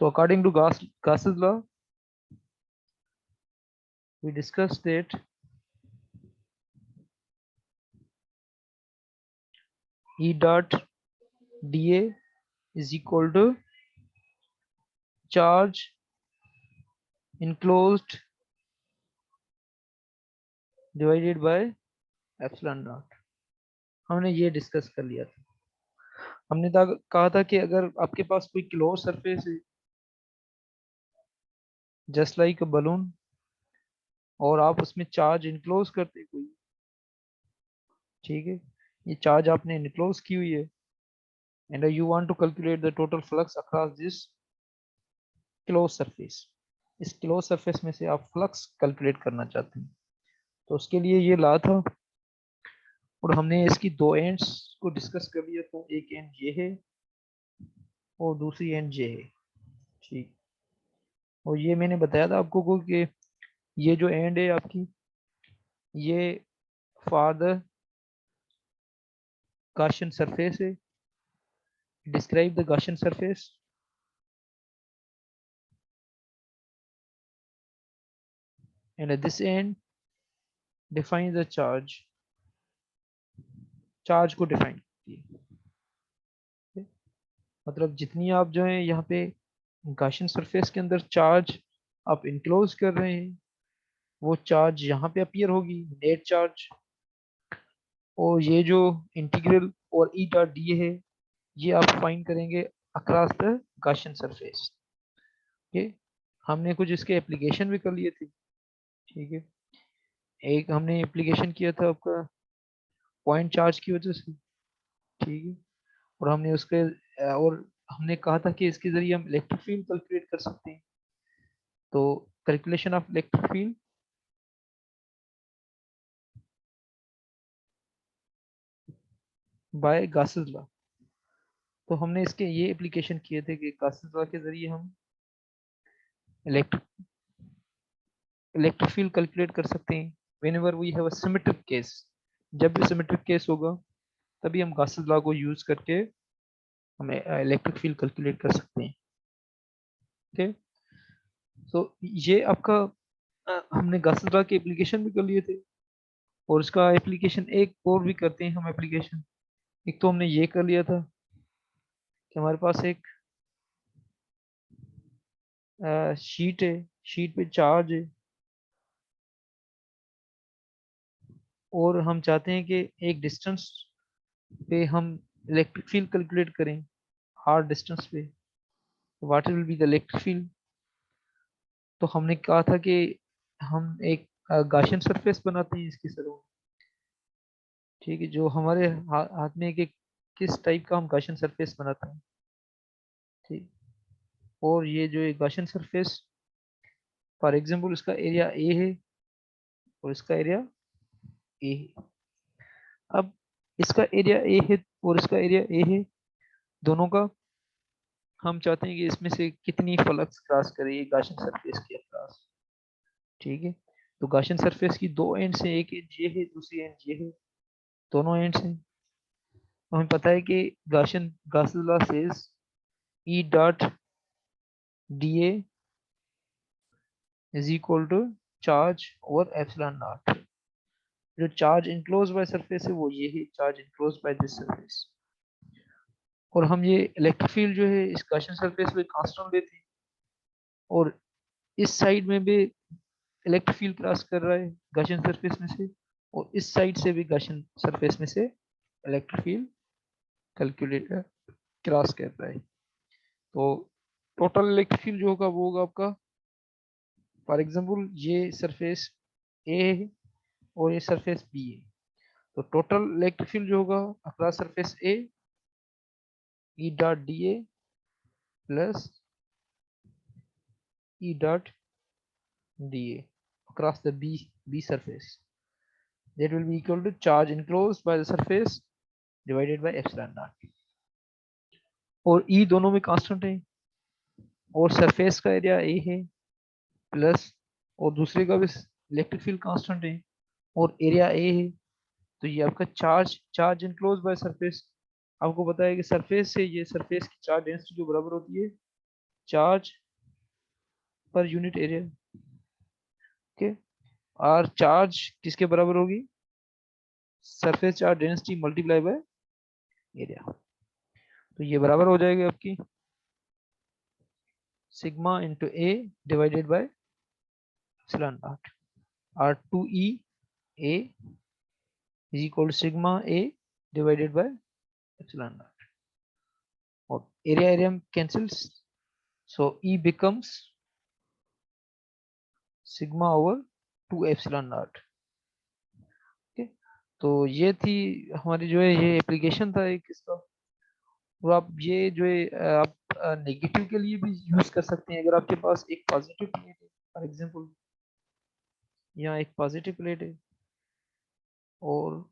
So according to Gauss's law, we discussed that E dot dA is equal to charge enclosed divided by epsilon not. हमने ये discuss कर लिया था। हमने कहा था कि अगर आपके पास कोई क्लोज सरफेस है जस्ट लाइक अ बलून, और आप उसमें चार्ज इनक्लोज करते कोई, ठीक है, ये चार्ज आपने इनक्लोज की हुई है, and you want to calculate the total flux across this close surface. इस क्लोज सरफेस में से आप फ्लक्स कैलकुलेट करना चाहते हैं, तो उसके लिए ये ला था, और हमने इसकी दो एंड्स को डिस्कस कर लिया था। एक एंड ये है और दूसरी एंड ये है, ठीक। और ये मैंने बताया था आपको को कि ये जो एंड है आपकी, ये फॉर द Gaussian surface है। Describe the Gaussian surface. And at this end, define the charge. Charge को डिफाइन कीजिए। मतलब जितनी आप जो है यहाँ पे Gaussian सरफेस के अंदर चार्ज आप इनक्लोज कर रहे हैं, वो चार्ज यहाँ पे अपीयर होगी, नेट चार्ज। और ये जो इंटीग्रल और ई डॉट डी है, ये आप फाइंड करेंगे अक्रॉस द Gaussian सरफेस। ठीक, हमने कुछ इसके एप्लीकेशन भी कर लिए थे, ठीक है। एक हमने एप्लीकेशन किया था आपका पॉइंट चार्ज की वजह से, ठीक है। और हमने उसके और हमने कहा था कि इसके जरिए हम इलेक्ट्रिक फील्ड कैलकुलेट कर सकते हैं। तो calculation of electric field by Gauss's law. तो हमने इसके ये एप्लीकेशन किए थे कि गॉसेस लॉ के जरिए हम इलेक्ट्रिक फील्ड कैलकुलेट कर सकते हैं whenever we have a symmetric case. जब भी सिमेट्रिक केस होगा तभी हम गॉसेस लॉ को यूज करके हम इलेक्ट्रिक फील्ड कैलकुलेट कर सकते हैं। ओके, सो ये आपका हमने गॉसेस लॉ के एप्लीकेशन भी कर लिए थे, और इसका एप्लीकेशन एक और भी करते हैं हम एप्लीकेशन। एक तो हमने ये कर लिया था कि हमारे पास एक शीट है, शीट पे चार्ज है, और हम चाहते हैं कि एक डिस्टेंस पे हम इलेक्ट्रिक फील्ड कैलकुलेट करें, हार्ड डिस्टेंस पे। What will be the electric field? तो हमने कहा था कि हम एक गाशियन सरफेस बनाते हैं इसकी सरों, ठीक है, जो हमारे हाथ में एक किस टाइप का हम गाशियन सरफेस बनाते हैं, ठीक। और ये जो एक गाशियन सरफेस, फॉर एग्जांपल इसका एरिया ए है और इसका एरिया ए है। अब इसका एरिया ए है और इसका एरिया ए है, दोनों का हम चाहते हैं कि इसमें से कितनी फ्लक्स क्रॉस करे ये गाशियन सरफेस के अक्रॉस, ठीक है। तो गाशियन सरफेस की दो एंड्स हैं, एक एंड ये है, दूसरी एंड ये है, दोनों एंड्स हैं। तो हमें पता है कि Gauss's law says E dot d A is equal to charge over epsilon nought. जो चार्ज इनक्लोज बाय सरफेस है वो ये है, charge enclose by this surface. और हम ये इलेक्ट्रिक फील्ड जो है इस गॉसियन सरफेस पे कांस्टेंट लेते हैं, और इस साइड में भी इलेक्ट्रिक फील्ड क्रॉस कर रहा है गॉसियन सरफेस में से, और इस साइड से भी गॉसियन सरफेस में से इलेक्ट्रिक फील्ड कैलकुलेट क्रॉस कर रहा है। तो टोटल इलेक्ट्रिक फील्ड जो होगा वो होगा आपका, फॉर एग्जांपल ये सरफेस ए है और ये सरफेस बी है, तो टोटल इलेक्ट्रिक फील्ड जो होगा across surface A, E dot d A plus E dot d A across the B surface, that will be equal to charge enclosed by the surface divided by epsilon naught। और E दोनों में constant है, और surface का area A है plus, और दूसरे का भी इलेक्ट्रिक फील्ड कांस्टेंट है और एरिया A है। तो ये आपका चार्ज इनक्लोज बाय सरफेस। आपको पता है कि सरफेस से ये सरफेस की चार्ज डेंसिटी जो बराबर होती है charge per unit area. Okay, और चार्ज किसके बराबर होगी? Surface charge density multiply by area. तो ये बराबर हो जाएगी आपकी sigma into A divided by epsilon not, और 2e a is equal to sigma a divided by epsilon naught, और area cancels, so E becomes sigma over 2 epsilon naught। okay? तो ये थी हमारी जो है ये एप्लीकेशन था एक इसका। और आप ये जो है आप नेगेटिव के लिए भी यूज कर सकते हैं। अगर आपके पास एक पॉजिटिव प्लेट है फॉर एग्जांपल, यहाँ एक पॉजिटिव प्लेट है और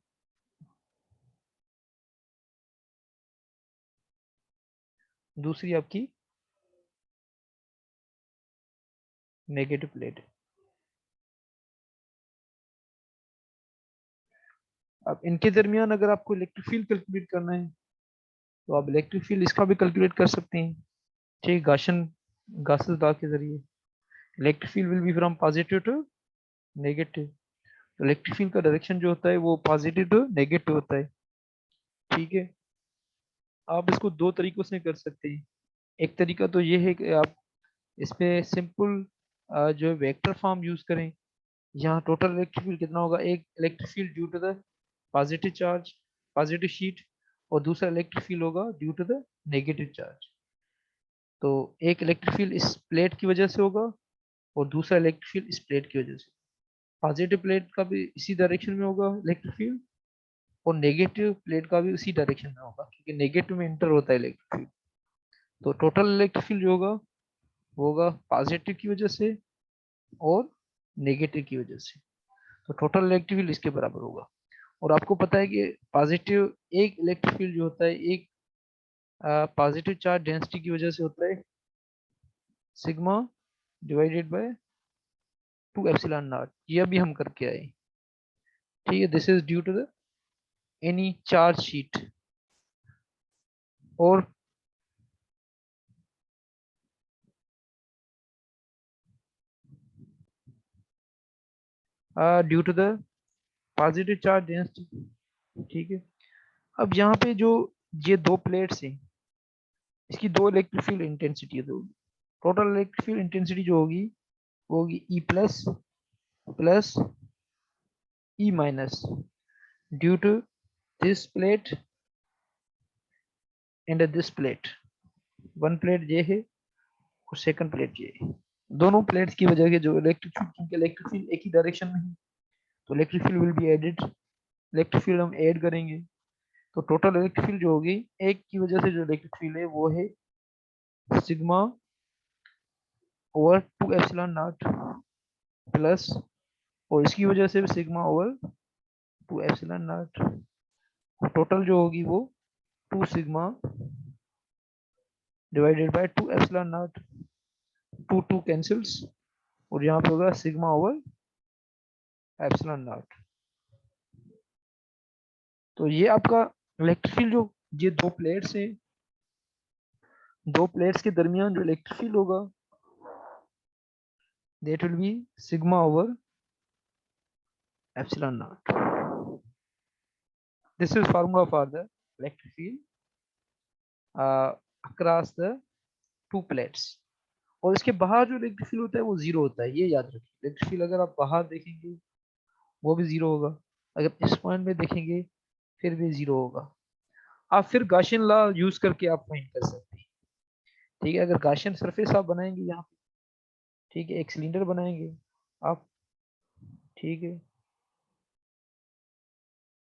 दूसरी आपकी नेगेटिव प्लेट है, अब इनके दरमियान अगर आपको इलेक्ट्रिक फील्ड कैलकुलेट करना है तो आप इलेक्ट्रिक फील्ड इसका भी कैलकुलेट कर सकते हैं, ठीक, गासेस लॉ के जरिए। Electric field will be from positive to negative. तो इलेक्ट्रिक फील्ड का डायरेक्शन जो होता है वो पॉजिटिव टू नेगेटिव होता है, ठीक है। आप इसको दो तरीकों से कर सकते हैं। एक तरीका तो ये है कि आप इसमें सिंपल जो है वेक्टर फॉर्म यूज करें। यहाँ टोटल इलेक्ट्रिक फील्ड कितना होगा? एक electric field due to the positive charge, positive sheet, और दूसरा इलेक्ट्रिक फील्ड होगा due to the negative charge. तो एक इलेक्ट्रिक फील्ड इस प्लेट की वजह से होगा और दूसरा इलेक्ट्रिक फील्ड इस प्लेट की वजह से। पॉजिटिव प्लेट का भी इसी डायरेक्शन में होगा इलेक्ट्रिक फील्ड, और नेगेटिव प्लेट का भी उसी डायरेक्शन में होगा क्योंकि नेगेटिव में इंटर होता है इलेक्ट्रिक फील्ड। तो टोटल इलेक्ट्रिक फील्ड जो होगा वो होगा पॉजिटिव की वजह से और नेगेटिव की वजह से। तो टोटल इलेक्ट्रिक फील्ड इसके बराबर होगा। और आपको पता है कि पॉजिटिव एक इलेक्ट्रिक फील्ड जो होता है एक पॉजिटिव चार्ज डेंसिटी की वजह से होता है sigma divided by 2 epsilon naught. ये अभी हम करके आए, ठीक है। This is due to the any charge sheet, और due to the positive charge density, ठीक है। अब यहाँ पे जो ये दो प्लेट्स हैं इसकी दो इलेक्ट्रिक फील्ड इंटेंसिटी होगी। टोटल इलेक्ट्रिक फील्ड इंटेंसिटी जो होगी वो होगी E plus plus E minus due to this plate and this plate. One plate ये है और सेकंड प्लेट ये है। दोनों प्लेट्स की वजह से जो इलेक्ट्रिक फील्ड, क्योंकि इलेक्ट्रिक फील्ड एक ही डायरेक्शन में है तो electric field will be added. Electric field हम ऐड करेंगे तो टोटल इलेक्ट्रिक फील्ड जो होगी एक की वजह से जो इलेक्ट्रिक फील्ड है वो है sigma over 2 epsilon not plus, और इसकी वजह से sigma over 2 epsilon not. Total जो होगी वो 2 sigma divided by 2 epsilon not. 2 2 cancels और यहाँ पे होगा सिग्मा ओवर एप्सिलॉन नॉट। तो ये आपका इलेक्ट्रिक फील्ड जो ये दो प्लेट्स हैं, दो प्लेट्स के दरमियान जो इलेक्ट्रिक फील्ड होगा that will be sigma over epsilon naught. This is formula for the electric field across the two plates। और इसके बाहर जो इलेक्ट्रिक फील्ड होता है वो जीरो होता है, ये याद रखिए। इलेक्ट्रिक फील्ड अगर आप बाहर देखेंगे वो भी जीरो होगा, अगर इस पॉइंट में देखेंगे फिर भी जीरो होगा। आप फिर गाशियन लॉ यूज करके आप फाइंड कर सकते हैं, ठीक है। अगर गाशियन सरफेस आप बनाएंगे यहाँ पे, ठीक है, एक सिलेंडर बनाएंगे आप, ठीक है,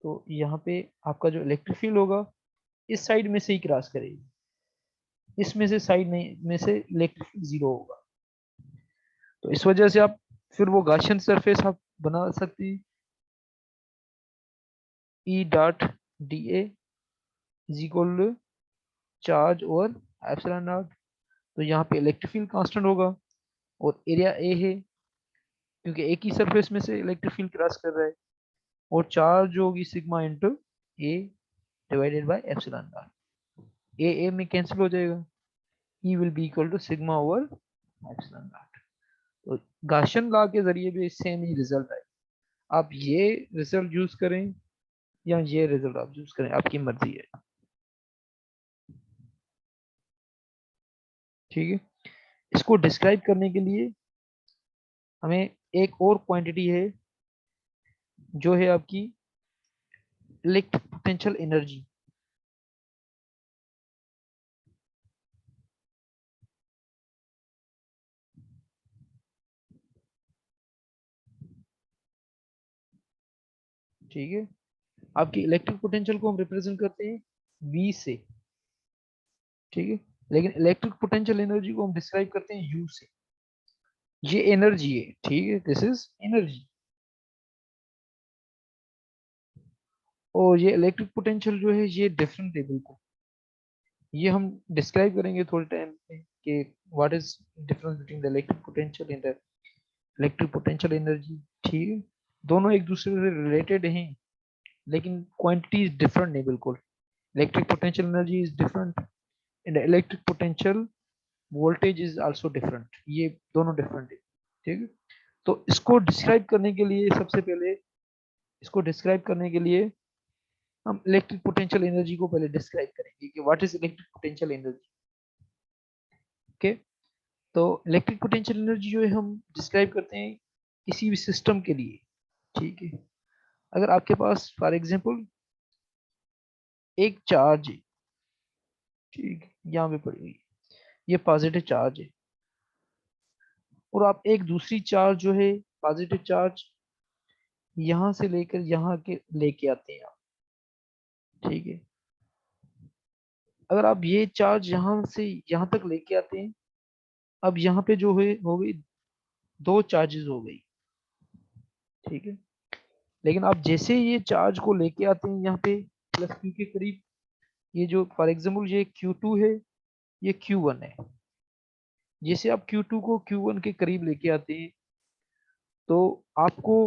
तो यहाँ पे आपका जो इलेक्ट्रिक फील्ड होगा इस साइड में से ही क्रॉस करेगी, इसमें से साइड नहीं में से इलेक्ट्रिक फील्ड जीरो होगा। तो इस वजह से आप फिर वो गाशियन सरफेस आप बना सकते हैं, E dot d A is equal to charge और एप्सिलॉन नॉट। तो यहाँ पे इलेक्ट्रिक फील्ड कांस्टेंट होगा और एरिया ए है क्योंकि एक ही सरफेस में से इलेक्ट्रिक फील्ड क्रॉस कर रहा है, और चार्ज होगी sigma into A divided by epsilon naught. A में कैंसिल हो जाएगा E will be equal to sigma over epsilon naught। तो गाशियन लॉ के जरिए भी सेम ही रिजल्ट आए। आप ये रिजल्ट यूज करें या ये रिजल्ट आप यूज करें, आपकी मर्जी है। ठीक है, इसको डिस्क्राइब करने के लिए हमें एक और क्वांटिटी है जो है आपकी इलेक्ट्रिक पोटेंशियल एनर्जी। ठीक है, आपकी इलेक्ट्रिक पोटेंशियल को हम रिप्रेजेंट करते हैं V से। ठीक है, लेकिन इलेक्ट्रिक पोटेंशियल एनर्जी को हम डिस्क्राइब करते हैं U से। ये एनर्जी है, ठीक है, दिस इज एनर्जी। और ये इलेक्ट्रिक पोटेंशियल जो है ये डिफरेंट है बिल्कुल। ये हम डिस्क्राइब करेंगे थोड़े टाइम में कि what is difference between the electric potential and the electric potential energy. ठीक है, दोनों एक दूसरे से रिलेटेड हैं लेकिन क्वांटिटी इज डिफरेंट है बिल्कुल। Electric potential energy is different and electric potential voltage is also different. ये दोनों डिफरेंट है। ठीक है, तो इसको डिस्क्राइब करने के लिए सबसे पहले इसको डिस्क्राइब करने के लिए हम इलेक्ट्रिक पोटेंशियल एनर्जी को पहले डिस्क्राइब करेंगे कि what is electric potential energy. Okay, तो इलेक्ट्रिक पोटेंशियल एनर्जी जो है हम डिस्क्राइब करते हैं किसी भी सिस्टम के लिए। ठीक है, अगर आपके पास फॉर एग्जांपल एक चार्ज है, ठीक है, यहाँ पे पड़ी हुई ये पॉजिटिव चार्ज है, और आप एक दूसरी चार्ज जो है पॉजिटिव चार्ज यहाँ से लेकर यहाँ के लेके आते हैं आप। ठीक है, अगर आप ये चार्ज यहाँ से यहाँ तक लेके आते हैं, अब यहाँ पे जो है हो गई दो चार्जेस हो गई। ठीक है, लेकिन आप जैसे ये चार्ज को लेके आते हैं यहाँ पे प्लस क्यू के करीब, ये जो फॉर एग्जाम्पल ये Q2 है, ये Q1 है, जैसे आप Q2 को Q1 के करीब लेके आते हैं तो आपको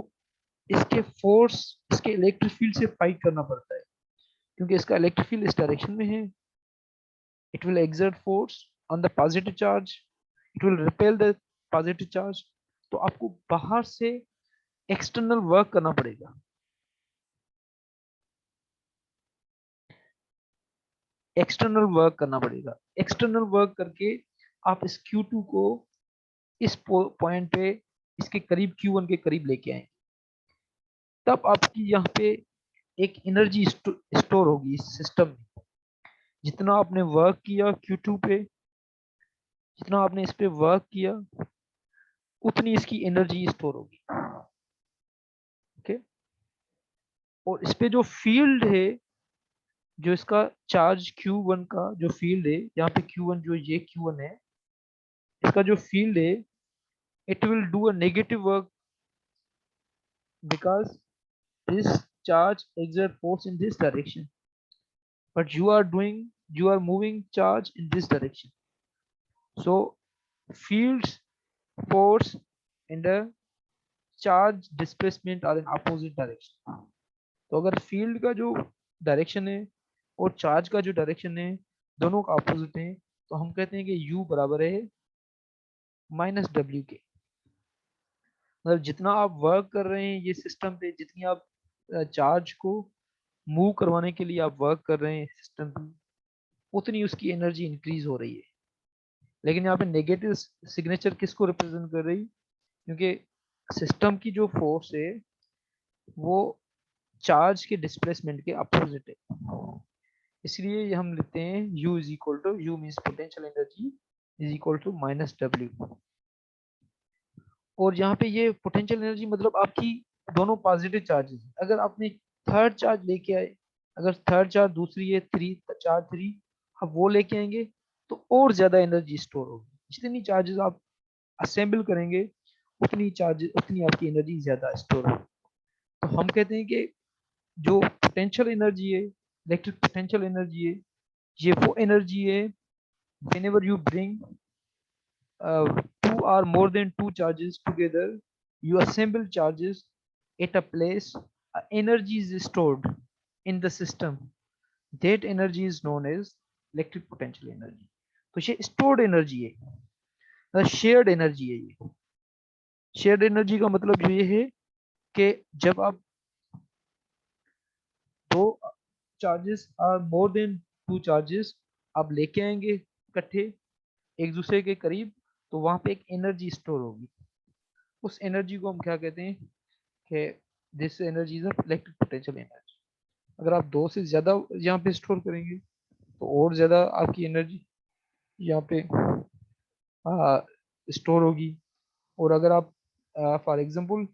इसके फोर्स, इसके इलेक्ट्रिक फील्ड से फाइट करना पड़ता है, क्योंकि इसका इलेक्ट्रिक फील्ड इस डायरेक्शन में है। It will exert force on the positive charge, it will repel the positive charge। तो आपको बाहर से एक्सटर्नल वर्क करना पड़ेगा। एक्सटर्नल वर्क करना पड़ेगा, एक्सटर्नल वर्क करके आप इस Q2 को इस पॉइंट पे इसके करीब Q1 के करीब लेके आए, तब आपकी यहाँ पे एक एनर्जी स्टोर होगी इस सिस्टम में। जितना आपने वर्क किया Q2 पे, जितना आपने इस पे वर्क किया उतनी इसकी एनर्जी स्टोर होगी। ओके, और इस पे जो फील्ड है, जो इसका चार्ज Q1 का जो फील्ड है, यहाँ पे Q1 जो ये Q1 है, इसका जो फील्ड है it will do a negative work because this charge exert force in this direction, but you are moving charge in this direction, so fields force and the charge displacement are in opposite direction। तो अगर field का जो direction है और charge का जो direction है दोनों का अपोजिट है, तो हम कहते हैं कि U बराबर है -W के। मतलब जितना आप वर्क कर रहे हैं ये सिस्टम पे, जितनी आप चार्ज को मूव करवाने के लिए आप वर्क कर रहे हैं सिस्टम पे, उतनी उसकी एनर्जी इंक्रीज हो रही है। लेकिन यहाँ पे नेगेटिव सिग्नेचर किसको रिप्रेजेंट कर रही, क्योंकि सिस्टम की जो फोर्स है वो चार्ज के डिस्प्लेसमेंट के अपोजिट है, इसलिए ये हम लिखते हैं U is equal to, U means potential energy is equal to -W। और यहाँ पे ये पोटेंशियल एनर्जी मतलब आपकी दोनों पॉजिटिव चार्जेस, अगर आपने थर्ड चार्ज लेके आए, अगर थर्ड चार्ज दूसरी है थ्री चार्ज थ्री, आप वो लेके आएंगे तो और ज्यादा एनर्जी स्टोर होगी। जितनी चार्जेस आप असेंबल करेंगे उतनी चार्ज उतनी आपकी एनर्जी ज्यादा स्टोर होगी। तो हम कहते हैं कि जो पोटेंशियल एनर्जी है, इलेक्ट्रिक पोटेंशियल एनर्जी है, ये वो एनर्जी है whenever you bring two or more than two charges together, you assemble charges at a place, energy is stored in the system, that energy is known as electric potential energy। तो ये stored energy है, shared energy है। ये shared energy का मतलब ये है कि जब आप दो charges are more than two charges आप लेके आएंगे इकट्ठे एक दूसरे के करीब, तो वहां पे एक एनर्जी स्टोर होगी। उस एनर्जी को हम क्या कहते हैं कि this energy is electric potential energy. अगर आप दो से ज्यादा यहाँ पे स्टोर करेंगे तो और ज्यादा आपकी एनर्जी यहाँ पे स्टोर होगी। और अगर आप फॉर एग्जांपल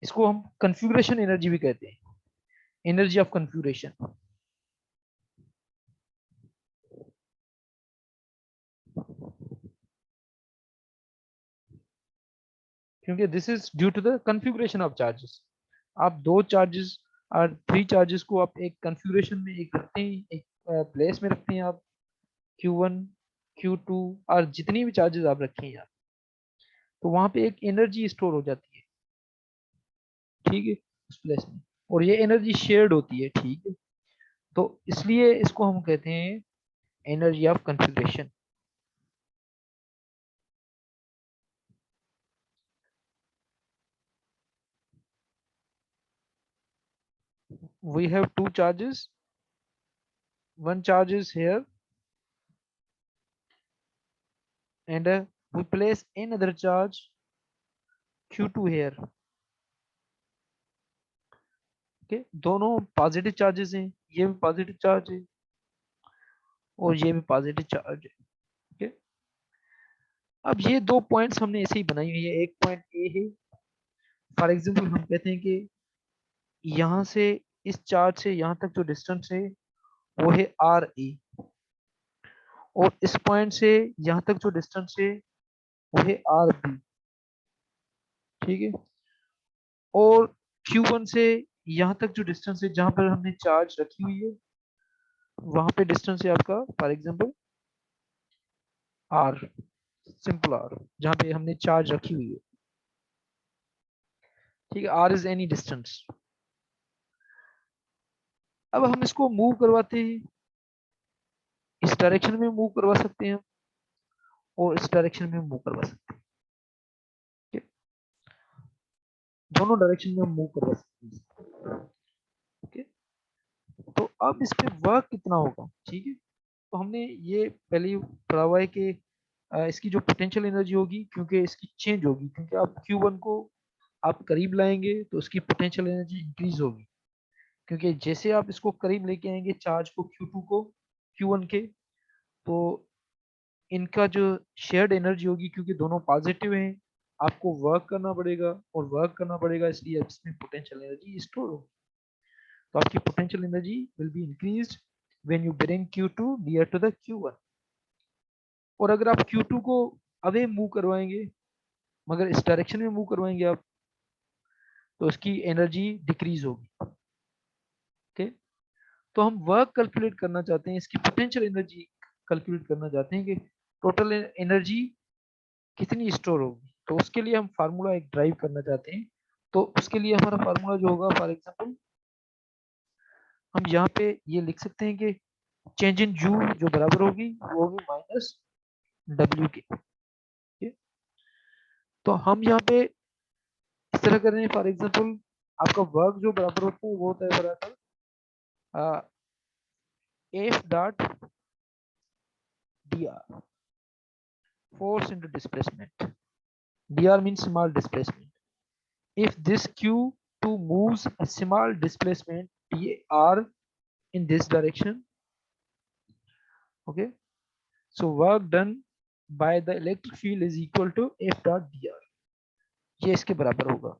इसको हम कन्फिग्रेशन एनर्जी भी कहते हैं, एनर्जी ऑफ कन्फिग्रेशन। क्योंकि this is due to the configuration of charges. आप दो चार्जेस और थ्री चार्जेस को आप एक कन्फिग्रेशन में एक रखते हैं, एक प्लेस में रखते हैं आप, Q1 Q2 और जितनी भी चार्जेस आप रखें यहाँ, तो वहां पे एक एनर्जी स्टोर हो जाती है, ठीक है, उस प्लेस में। और ये एनर्जी शेयर्ड होती है, ठीक है। तो इसलिए इसको हम कहते हैं energy of configuration. We have two charges, one charge is here and we place another charge Q2 here, okay? दोनों पॉजिटिव चार्जेस हैं, ये भी पॉजिटिव चार्ज है और ये भी पॉजिटिव चार्ज है, okay? अब ये दो पॉइंट्स हमने ऐसे ही बनाई हुई है। एक पॉइंट ए है, फॉर एग्जांपल हम कहते हैं कि यहाँ से इस चार्ज से यहाँ तक जो डिस्टेंस है वो है आर ए, और इस पॉइंट से यहाँ तक जो डिस्टेंस है वो है आर बी, ठीक है। और Q1 से यहाँ तक जो डिस्टेंस है जहाँ पर हमने चार्ज रखी हुई है वहां पे डिस्टेंस है आपका for example r, simple r, जहाँ पे हमने चार्ज रखी हुई है, ठीक है। R is any distance. अब हम इसको मूव करवाते हैं, इस डायरेक्शन में मूव करवा सकते हैं और इस डायरेक्शन में मूव करवा सकते हैं, ठीक है? दोनों डायरेक्शन में हम मूव करवा सकते हैं, ओके। तो अब इस पे वर्क कितना होगा, ठीक है। तो हमने ये पहले ही पढ़ा हुआ है कि इसकी जो पोटेंशियल एनर्जी होगी, क्योंकि इसकी चेंज होगी, क्योंकि आप Q1 को आप करीब लाएंगे तो उसकी पोटेंशियल एनर्जी इंक्रीज होगी, क्योंकि जैसे आप इसको करीब लेके आएंगे चार्ज को Q2 को Q1 के, तो इनका जो शेयर्ड एनर्जी होगी, क्योंकि दोनों पॉजिटिव हैं, आपको वर्क करना पड़ेगा, और वर्क करना पड़ेगा इसलिए इसमें पोटेंशियल एनर्जी स्टोर होगी। तो आपकी potential energy will be increased when you bring Q2 near to the Q1। और अगर आप Q2 को अवे मूव करवाएंगे, मगर इस डायरेक्शन में मूव करवाएंगे आप, तो उसकी एनर्जी डिक्रीज होगी, ओके। तो हम वर्क कैलकुलेट करना चाहते हैं, इसकी पोटेंशियल एनर्जी कैलकुलेट करना चाहते हैं कि टोटल एनर्जी कितनी स्टोर होगी। तो उसके लिए हम फार्मूला एक ड्राइव करना चाहते हैं। तो उसके लिए हमारा फार्मूला जो होगा, फॉर एग्जांपल हम यहाँ पे ये लिख सकते हैं कि चेंज इन यू जो बराबर होगी वो होगी माइनस डब्ल्यू के, ठीक है? तो हम यहाँ पे इस तरह कर रहे हैं, फॉर एग्जांपल आपका वर्क जो बराबर होता है वो होता है बराबर F dot D R, force into displacement. dr means small displacement. If this Q2 moves a small displacement dr in this direction, okay, so work done by the electric field is equal to F dot dr, ये इसके बराबर होगा।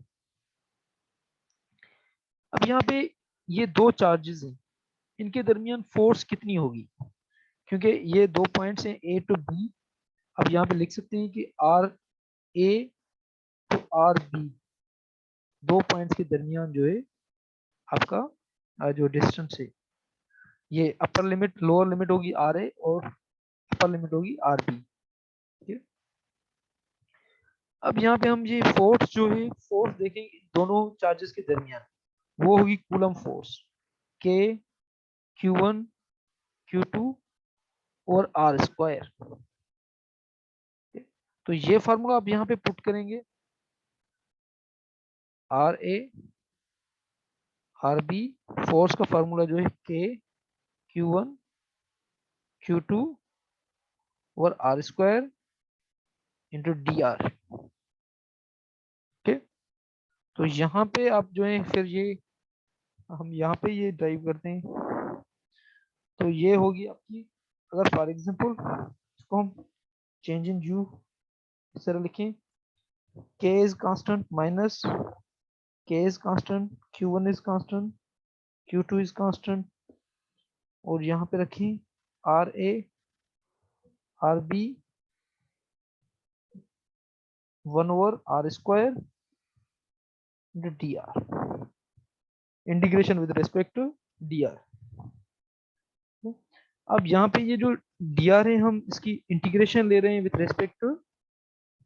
अब यहाँ पे ये दो charges हैं, इनके दरमियान फोर्स कितनी होगी, क्योंकि ये दो पॉइंट्स हैं ए टू बी। अब यहाँ पे लिख सकते हैं कि r a to r b, दो पॉइंट्स के दरमियान जो है आपका जो डिस्टेंस है, ये अपर लिमिट लोअर लिमिट होगी आर ए और अपर लिमिट होगी आर बी, ठीक है। अब यहाँ पे हम ये फोर्स जो है, फोर्स देखेंगे दोनों चार्जेस के दरमियान, वो होगी कूलम फोर्स के Q1 Q2 और आर स्क्वायर, तो ये फार्मूला आप यहाँ पे पुट करेंगे, r a r b, force का फार्मूला जो है k Q one Q two और r square into d r. ठीक, तो यहाँ पे आप जो है फिर ये हम यहाँ पे ये ड्राइव करते हैं, तो ये होगी आपकी, अगर फॉर एग्जांपल इसको हम चेंज इन यू इस तरह लिखें, k is constant minus k is constant, q one is constant, q two is constant, और यहाँ पे रखें r a r b one over r square into d r, integration with respect to d r. अब यहाँ पे ये जो D R है हम इसकी इंटीग्रेशन ले रहे हैं विद रिस्पेक्ट टू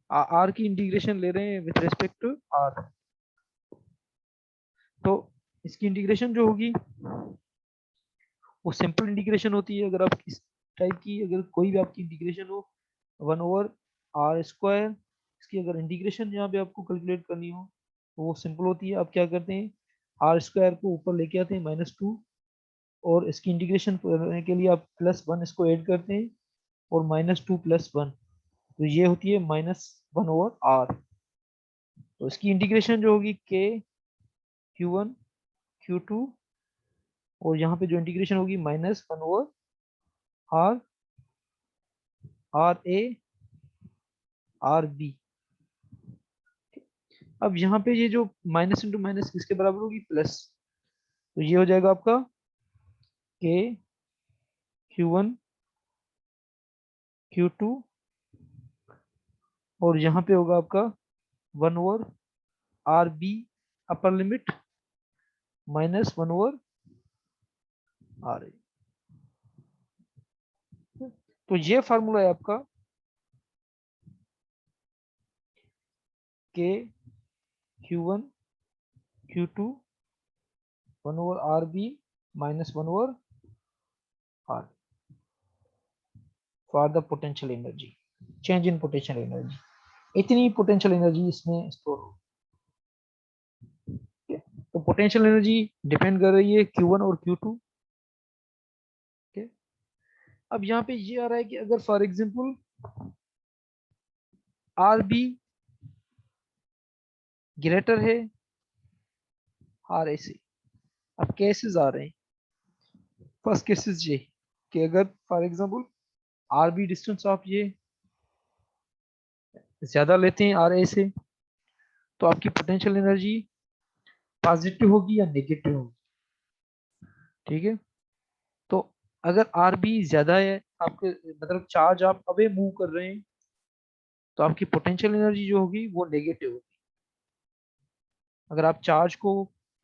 आर, की इंटीग्रेशन ले रहे हैं विद रिस्पेक्ट टू आर। तो इसकी इंटीग्रेशन जो होगी वो सिंपल इंटीग्रेशन होती है। अगर आप इस टाइप की अगर कोई भी आपकी इंटीग्रेशन हो, वन ओवर आर स्क्वायर, इसकी अगर इंटीग्रेशन यहाँ पे आपको कैलकुलेट करनी हो तो वो सिंपल होती है। आप क्या करते हैं, आर स्क्वायर को ऊपर लेके आते हैं -2, और इसकी इंटीग्रेशन करने के लिए आप +1 इसको ऐड करते हैं, और -2 + 1, तो ये होती है -1 ओवर आर। तो इसकी इंटीग्रेशन जो होगी के क्यू वन क्यू टू, और यहाँ पे जो इंटीग्रेशन होगी -1 over r r a r b. अब यहाँ पे ये जो माइनस इंटू माइनस किसके बराबर होगी, प्लस, तो ये हो जाएगा आपका K Q one Q two, और यहाँ पे होगा आपका 1 over R B upper limit -1 over R A. तो ये फार्मूला है आपका K Q one Q two 1 over R B -1 over R, for the potential energy, change in potential energy. इतनी पोटेंशियल एनर्जी इसमें स्टोर हो। तो पोटेंशियल एनर्जी डिपेंड कर रही है Q1 और Q2। अब यहाँ पे ये आ रहा है कि अगर for example R be greater है आर ए से। अब केसेस आ रहे हैं, फर्स्ट केसेस ये कि अगर for example R B distance आप ये ज्यादा लेते हैं आर ए से, तो आपकी पोटेंशियल एनर्जी पॉजिटिव होगी या नेगेटिव होगी। ठीक है, तो अगर आर बी ज्यादा है, आपके मतलब चार्ज आप अवे मूव कर रहे हैं, तो आपकी पोटेंशियल एनर्जी जो होगी वो नेगेटिव होगी। अगर आप चार्ज को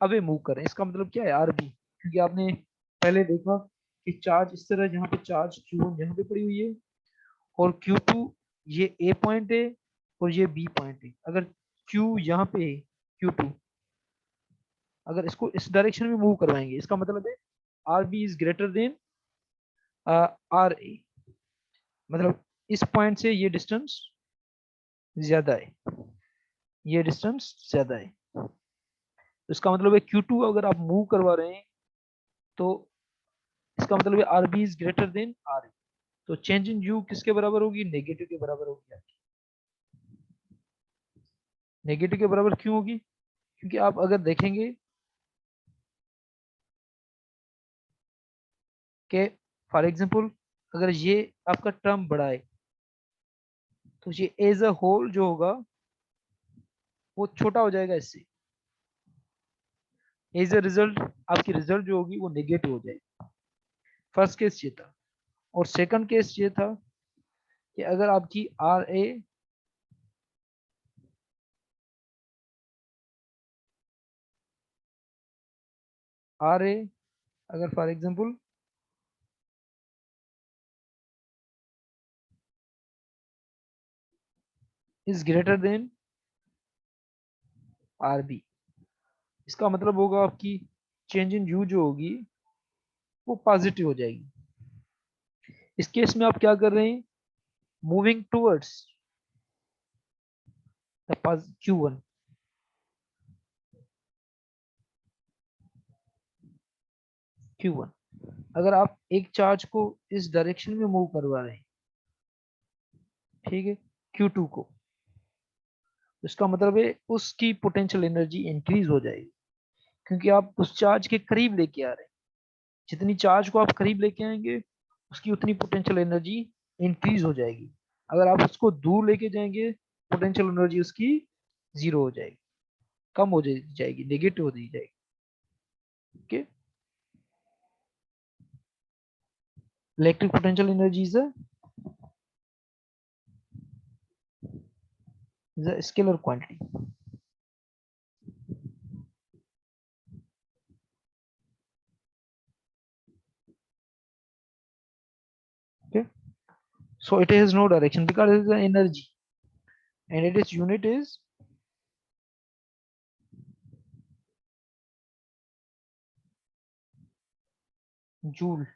अवे मूव करें, इसका मतलब क्या है, आर बी, क्योंकि आपने पहले देखा कि चार्ज इस तरह, यहाँ पे चार्ज Q1 यहाँ पे पड़ी हुई है, और Q2 ये ए पॉइंट है और ये बी पॉइंट है। अगर Q यहाँ पे है Q2, अगर इसको इस डायरेक्शन में मूव करवाएंगे, इसका मतलब है R B is greater than R A, मतलब इस पॉइंट से ये डिस्टेंस ज्यादा है, ये डिस्टेंस ज्यादा है। तो इसका मतलब है Q2 अगर आप मूव करवा रहे हैं, तो इसका मतलब है R B is greater than R A. तो चेंज इन यू किसके बराबर होगी, नेगेटिव के बराबर होगी। नेगेटिव के बराबर क्यों होगी, क्योंकि आप अगर देखेंगे कि फॉर एग्जांपल अगर ये आपका टर्म बड़ा है, तो ये एज अ होल जो होगा वो छोटा हो जाएगा इससे। एज अ रिजल्ट आपकी रिजल्ट जो होगी वो नेगेटिव हो जाएगी। फर्स्ट केस ये था, और सेकंड केस ये था कि अगर आपकी आर ए अगर for example is greater than R B, इसका मतलब होगा आपकी चेंज इन यू जो होगी वो पॉजिटिव हो जाएगी। इस केस में आप क्या कर रहे हैं, मूविंग टूवर्ड्स Q1, Q1 अगर आप एक चार्ज को इस डायरेक्शन में मूव करवा रहे हैं, ठीक है, Q2 को, इसका मतलब है उसकी पोटेंशियल एनर्जी इंक्रीज हो जाएगी, क्योंकि आप उस चार्ज के करीब लेके आ रहे हैं। जितनी चार्ज को आप करीब लेके आएंगे उसकी उतनी पोटेंशियल एनर्जी इंक्रीज हो जाएगी। अगर आप उसको दूर लेके जाएंगे पोटेंशियल एनर्जी उसकी जीरो हो जाएगी, कम हो जाएगी, नेगेटिव हो जाएगी। Okay, electric potential energy is a scalar quantity. Okay, so it has no direction because it is an energy and its unit is joule.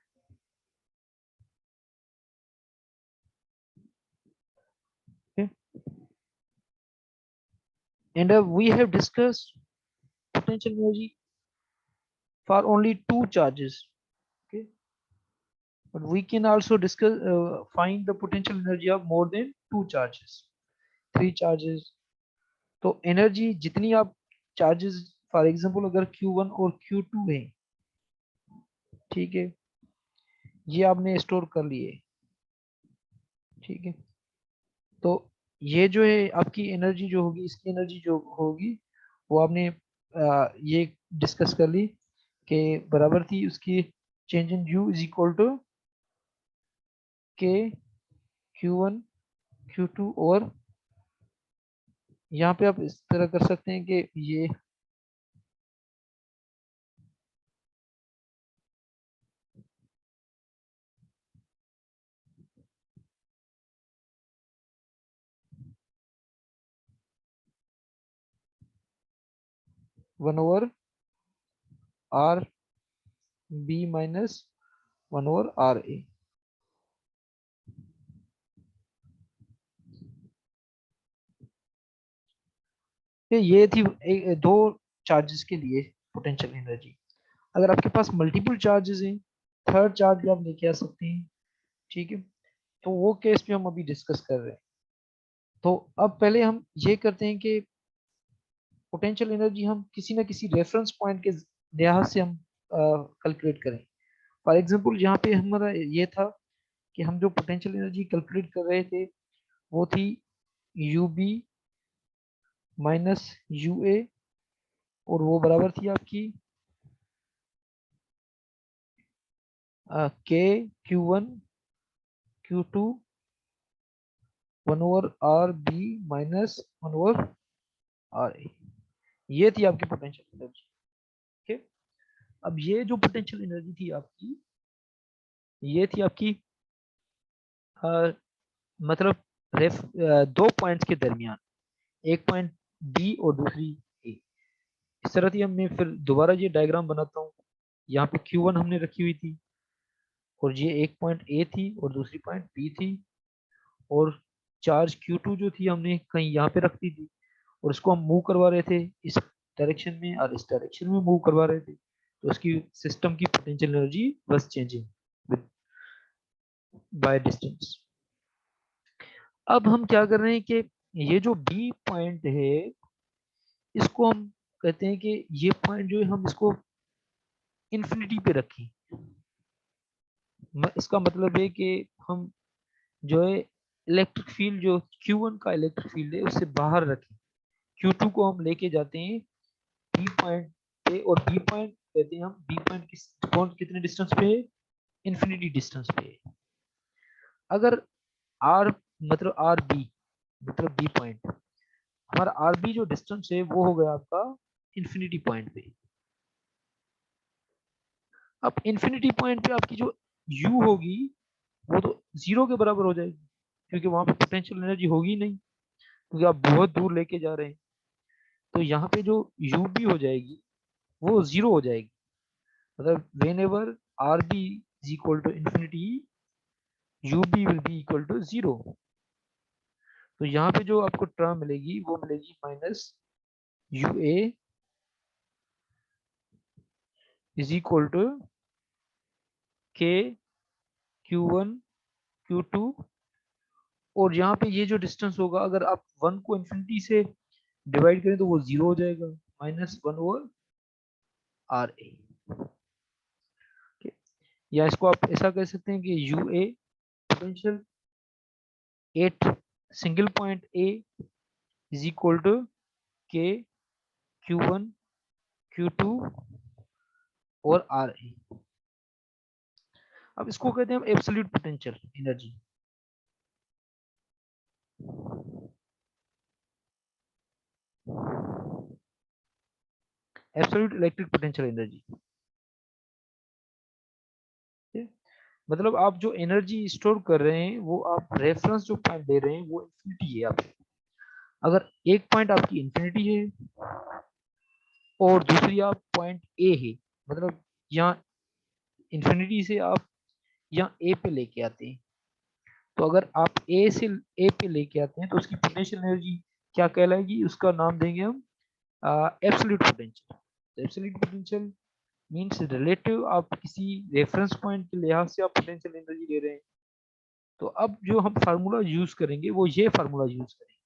Okay, and we have discussed potential energy for only two charges. Okay, but we can also discuss find the potential energy of more than two charges, three charges. तो energy जितनी आप charges, for example अगर Q1 और Q2 है, ठीक है, ये आपने स्टोर कर लिए, ठीक है, तो ये जो है आपकी एनर्जी जो होगी, इसकी एनर्जी जो होगी वो आपने ये डिस्कस कर ली कि बराबर थी उसकी change in U is equal to K Q1 Q2, और यहाँ पे आप इस तरह कर सकते हैं कि ये 1/RB माइनस 1/RA। ये थी दो चार्जेस के लिए पोटेंशियल एनर्जी। अगर आपके पास मल्टीपल चार्जेस हैं, थर्ड चार्ज भी आप लेके आ सकते हैं, ठीक है, तो वो केस पे हम अभी डिस्कस कर रहे हैं। तो अब पहले हम ये करते हैं कि पोटेंशियल एनर्जी हम किसी ना किसी रेफरेंस पॉइंट के लिहाज से हम कैलकुलेट करें। फॉर एग्जांपल यहाँ पे हमारा ये था कि हम जो पोटेंशियल एनर्जी कैलकुलेट कर रहे थे वो थी यू बी माइनस यू ए, और वो बराबर थी आपकी के Q1 Q2 1/RB minus 1/RA। ये थी आपकी पोटेंशियल एनर्जी। ठीक, अब ये जो पोटेंशियल एनर्जी थी आपकी, ये थी आपकी मतलब दो पॉइंट्स के दरमियान, एक पॉइंट बी और दूसरी ए। इस तरह थी। मैं फिर दोबारा ये डायग्राम बनाता हूँ। यहाँ पे Q1 हमने रखी हुई थी, और ये एक पॉइंट ए थी और दूसरी पॉइंट बी थी, और चार्ज Q2 जो थी हमने कहीं यहाँ पे रख दी थी, और इसको हम मूव करवा रहे थे इस डायरेक्शन में और इस डायरेक्शन में मूव करवा रहे थे। तो उसकी सिस्टम की पोटेंशियल एनर्जी बस चेंजिंग विद बाय डिस्टेंस। अब हम क्या कर रहे हैं कि ये जो बी पॉइंट है इसको हम कहते हैं कि ये पॉइंट जो है हम इसको इन्फिनिटी पे रखें। इसका मतलब है कि हम जो है इलेक्ट्रिक फील्ड जो Q1 का इलेक्ट्रिक फील्ड है उससे बाहर रखें। Q2 को हम लेके जाते हैं बी पॉइंट पे, और बी पॉइंट कहते हैं हम, बी पॉइंट कितने डिस्टेंस पे है, इन्फिनिटी डिस्टेंस पे है। अगर आर मतलब आर बी मतलब बी पॉइंट, हमारा आर बी जो डिस्टेंस है वो हो गया आपका इन्फिनिटी पॉइंट पे। अब इन्फिनिटी पॉइंट पे आपकी जो यू होगी वो तो जीरो के बराबर हो जाएगी, क्योंकि वहां पे पोटेंशियल एनर्जी होगी नहीं, क्योंकि आप बहुत दूर लेके जा रहे हैं। तो यहाँ पे जो यू बी हो जाएगी वो जीरो हो जाएगी। मतलब whenever R B is equal to infinity, U B will be equal to zero. तो यहाँ पे जो आपको टर्म मिलेगी वो मिलेगी minus U A is equal to K Q one Q two, और यहाँ पे ये जो डिस्टेंस होगा अगर आप वन को इन्फिनिटी से डिवाइड करें तो वो जीरो हो जाएगा, minus one over R A. या इसको आप ऐसा कह सकते हैं कि U A potential at single point A is equal to K Q one Q two और आर ए। अब इसको कहते हैं absolute potential energy. Absolute electric potential energy, मतलब आप जो एनर्जी स्टोर कर रहे हैं वो आप रेफरेंस जो पॉइंट दे रहे हैं वो इन्फिनिटी है आप, अगर एक पॉइंट आपकी इन्फिनिटी है और दूसरी आप पॉइंट ए है, मतलब यहाँ इन्फिनिटी से आप यहाँ ए पे लेके आते हैं, तो अगर आप ए से ए पे लेके आते हैं तो उसकी पोटेंशियल एनर्जी क्या कहलाएगी, उसका नाम देंगे हम एब्सोल्यूट पोटेंशियल। तो एब्सोल्यूट पोटेंशियल मींस रिलेटिव, आप किसी रेफरेंस पॉइंट के लिहाज से आप पोटेंशियल एनर्जी ले रहे हैं। तो अब जो हम फार्मूला यूज करेंगे वो ये फार्मूला यूज करेंगे,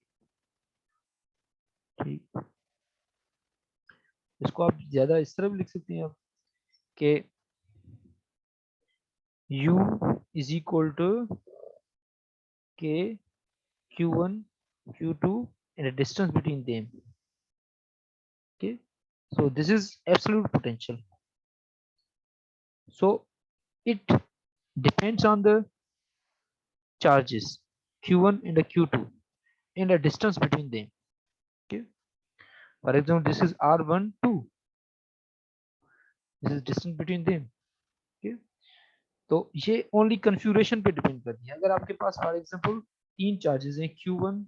ठीक। इसको आप ज्यादा इस तरह भी लिख सकते हैं आप कि U is equal to K Q one Q two and the distance between them, okay, so this is absolute potential, so it depends on the charges q1 and the q2 and the distance between them, okay. For example, this is r1 2, this is distance between them, okay. तो ये only कन्फ्यूरेशन पे depend करती है। अगर आपके पास for example तीन charges हैं q1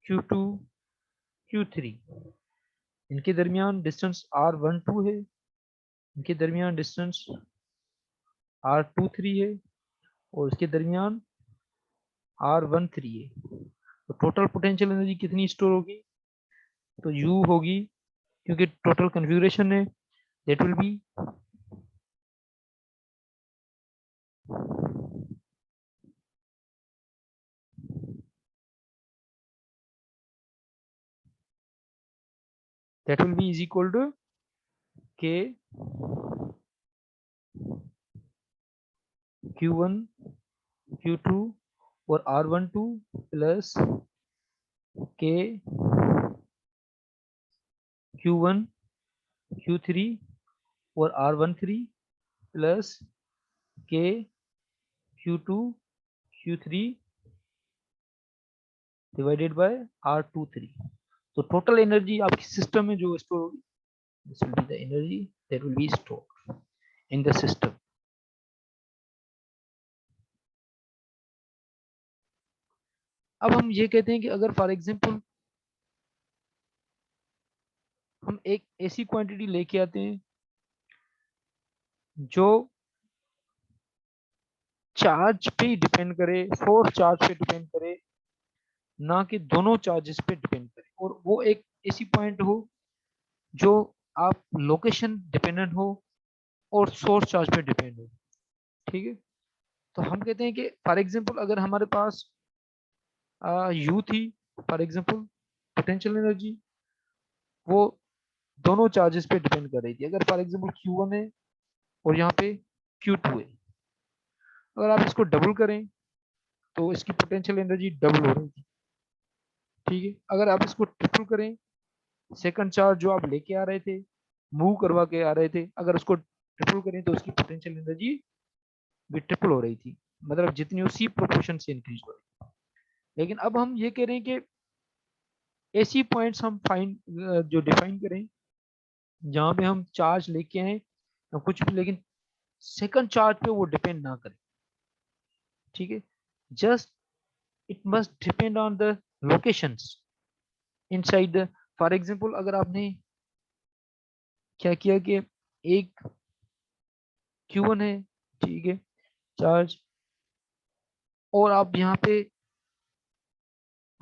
q2 q3, इनके दरमियान डिस्टेंस r12 है, इनके दरमियान डिस्टेंस r23 है, और इसके दरमियान r13 है, तो टोटल पोटेंशियल एनर्जी कितनी स्टोर होगी, तो U होगी, क्योंकि टोटल कन्फ्यूरेशन है, that will B is equal to K Q1 Q2 और R12 plus K Q1 Q3 और R13 plus K Q2 Q3 divided by R23। तो टोटल एनर्जी आपकी सिस्टम में जो स्टोर होगी, this will be the energy that will be stored in the system। अब हम ये कहते हैं कि अगर फॉर एग्जांपल हम एक ऐसी क्वांटिटी लेके आते हैं जो चार्ज पे डिपेंड करे, फोर्स चार्ज पे डिपेंड करे, ना कि दोनों चार्जेस पे डिपेंड करे, और वो एक ऐसी पॉइंट हो जो आप लोकेशन डिपेंडेंट हो और सोर्स चार्ज पे डिपेंड हो, ठीक है। तो हम कहते हैं कि फॉर एग्जांपल अगर हमारे पास यू थी, फॉर एग्जांपल पोटेंशियल एनर्जी वो दोनों चार्जेस पे डिपेंड कर रही थी। अगर फॉर एग्जांपल Q1 है और यहाँ पे Q2 है, अगर आप इसको डबल करें तो इसकी पोटेंशियल एनर्जी डबल हो रही थी, ठीक है। अगर आप इसको ट्रिपल करें, सेकंड चार्ज जो आप लेके आ रहे थे, मूव करवा के आ रहे थे, अगर उसको ट्रिपल करें तो उसकी पोटेंशियल एनर्जी भी ट्रिपल हो रही थी, मतलब जितनी उसी प्रोपोर्शन से इंक्रीज हो रही थी। लेकिन अब हम ये कह रहे हैं कि ऐसी पॉइंट्स हम फाइन जो डिफाइन करें जहां पे हम चार्ज लेके आए या कुछ भी, लेकिन सेकंड चार्ज पे वो डिपेंड ना करे, ठीक है। Just it must depend on the locations inside the, for example अगर आपने क्या किया कि एक Q1 है, ठीक है, चार्ज, और आप यहाँ पे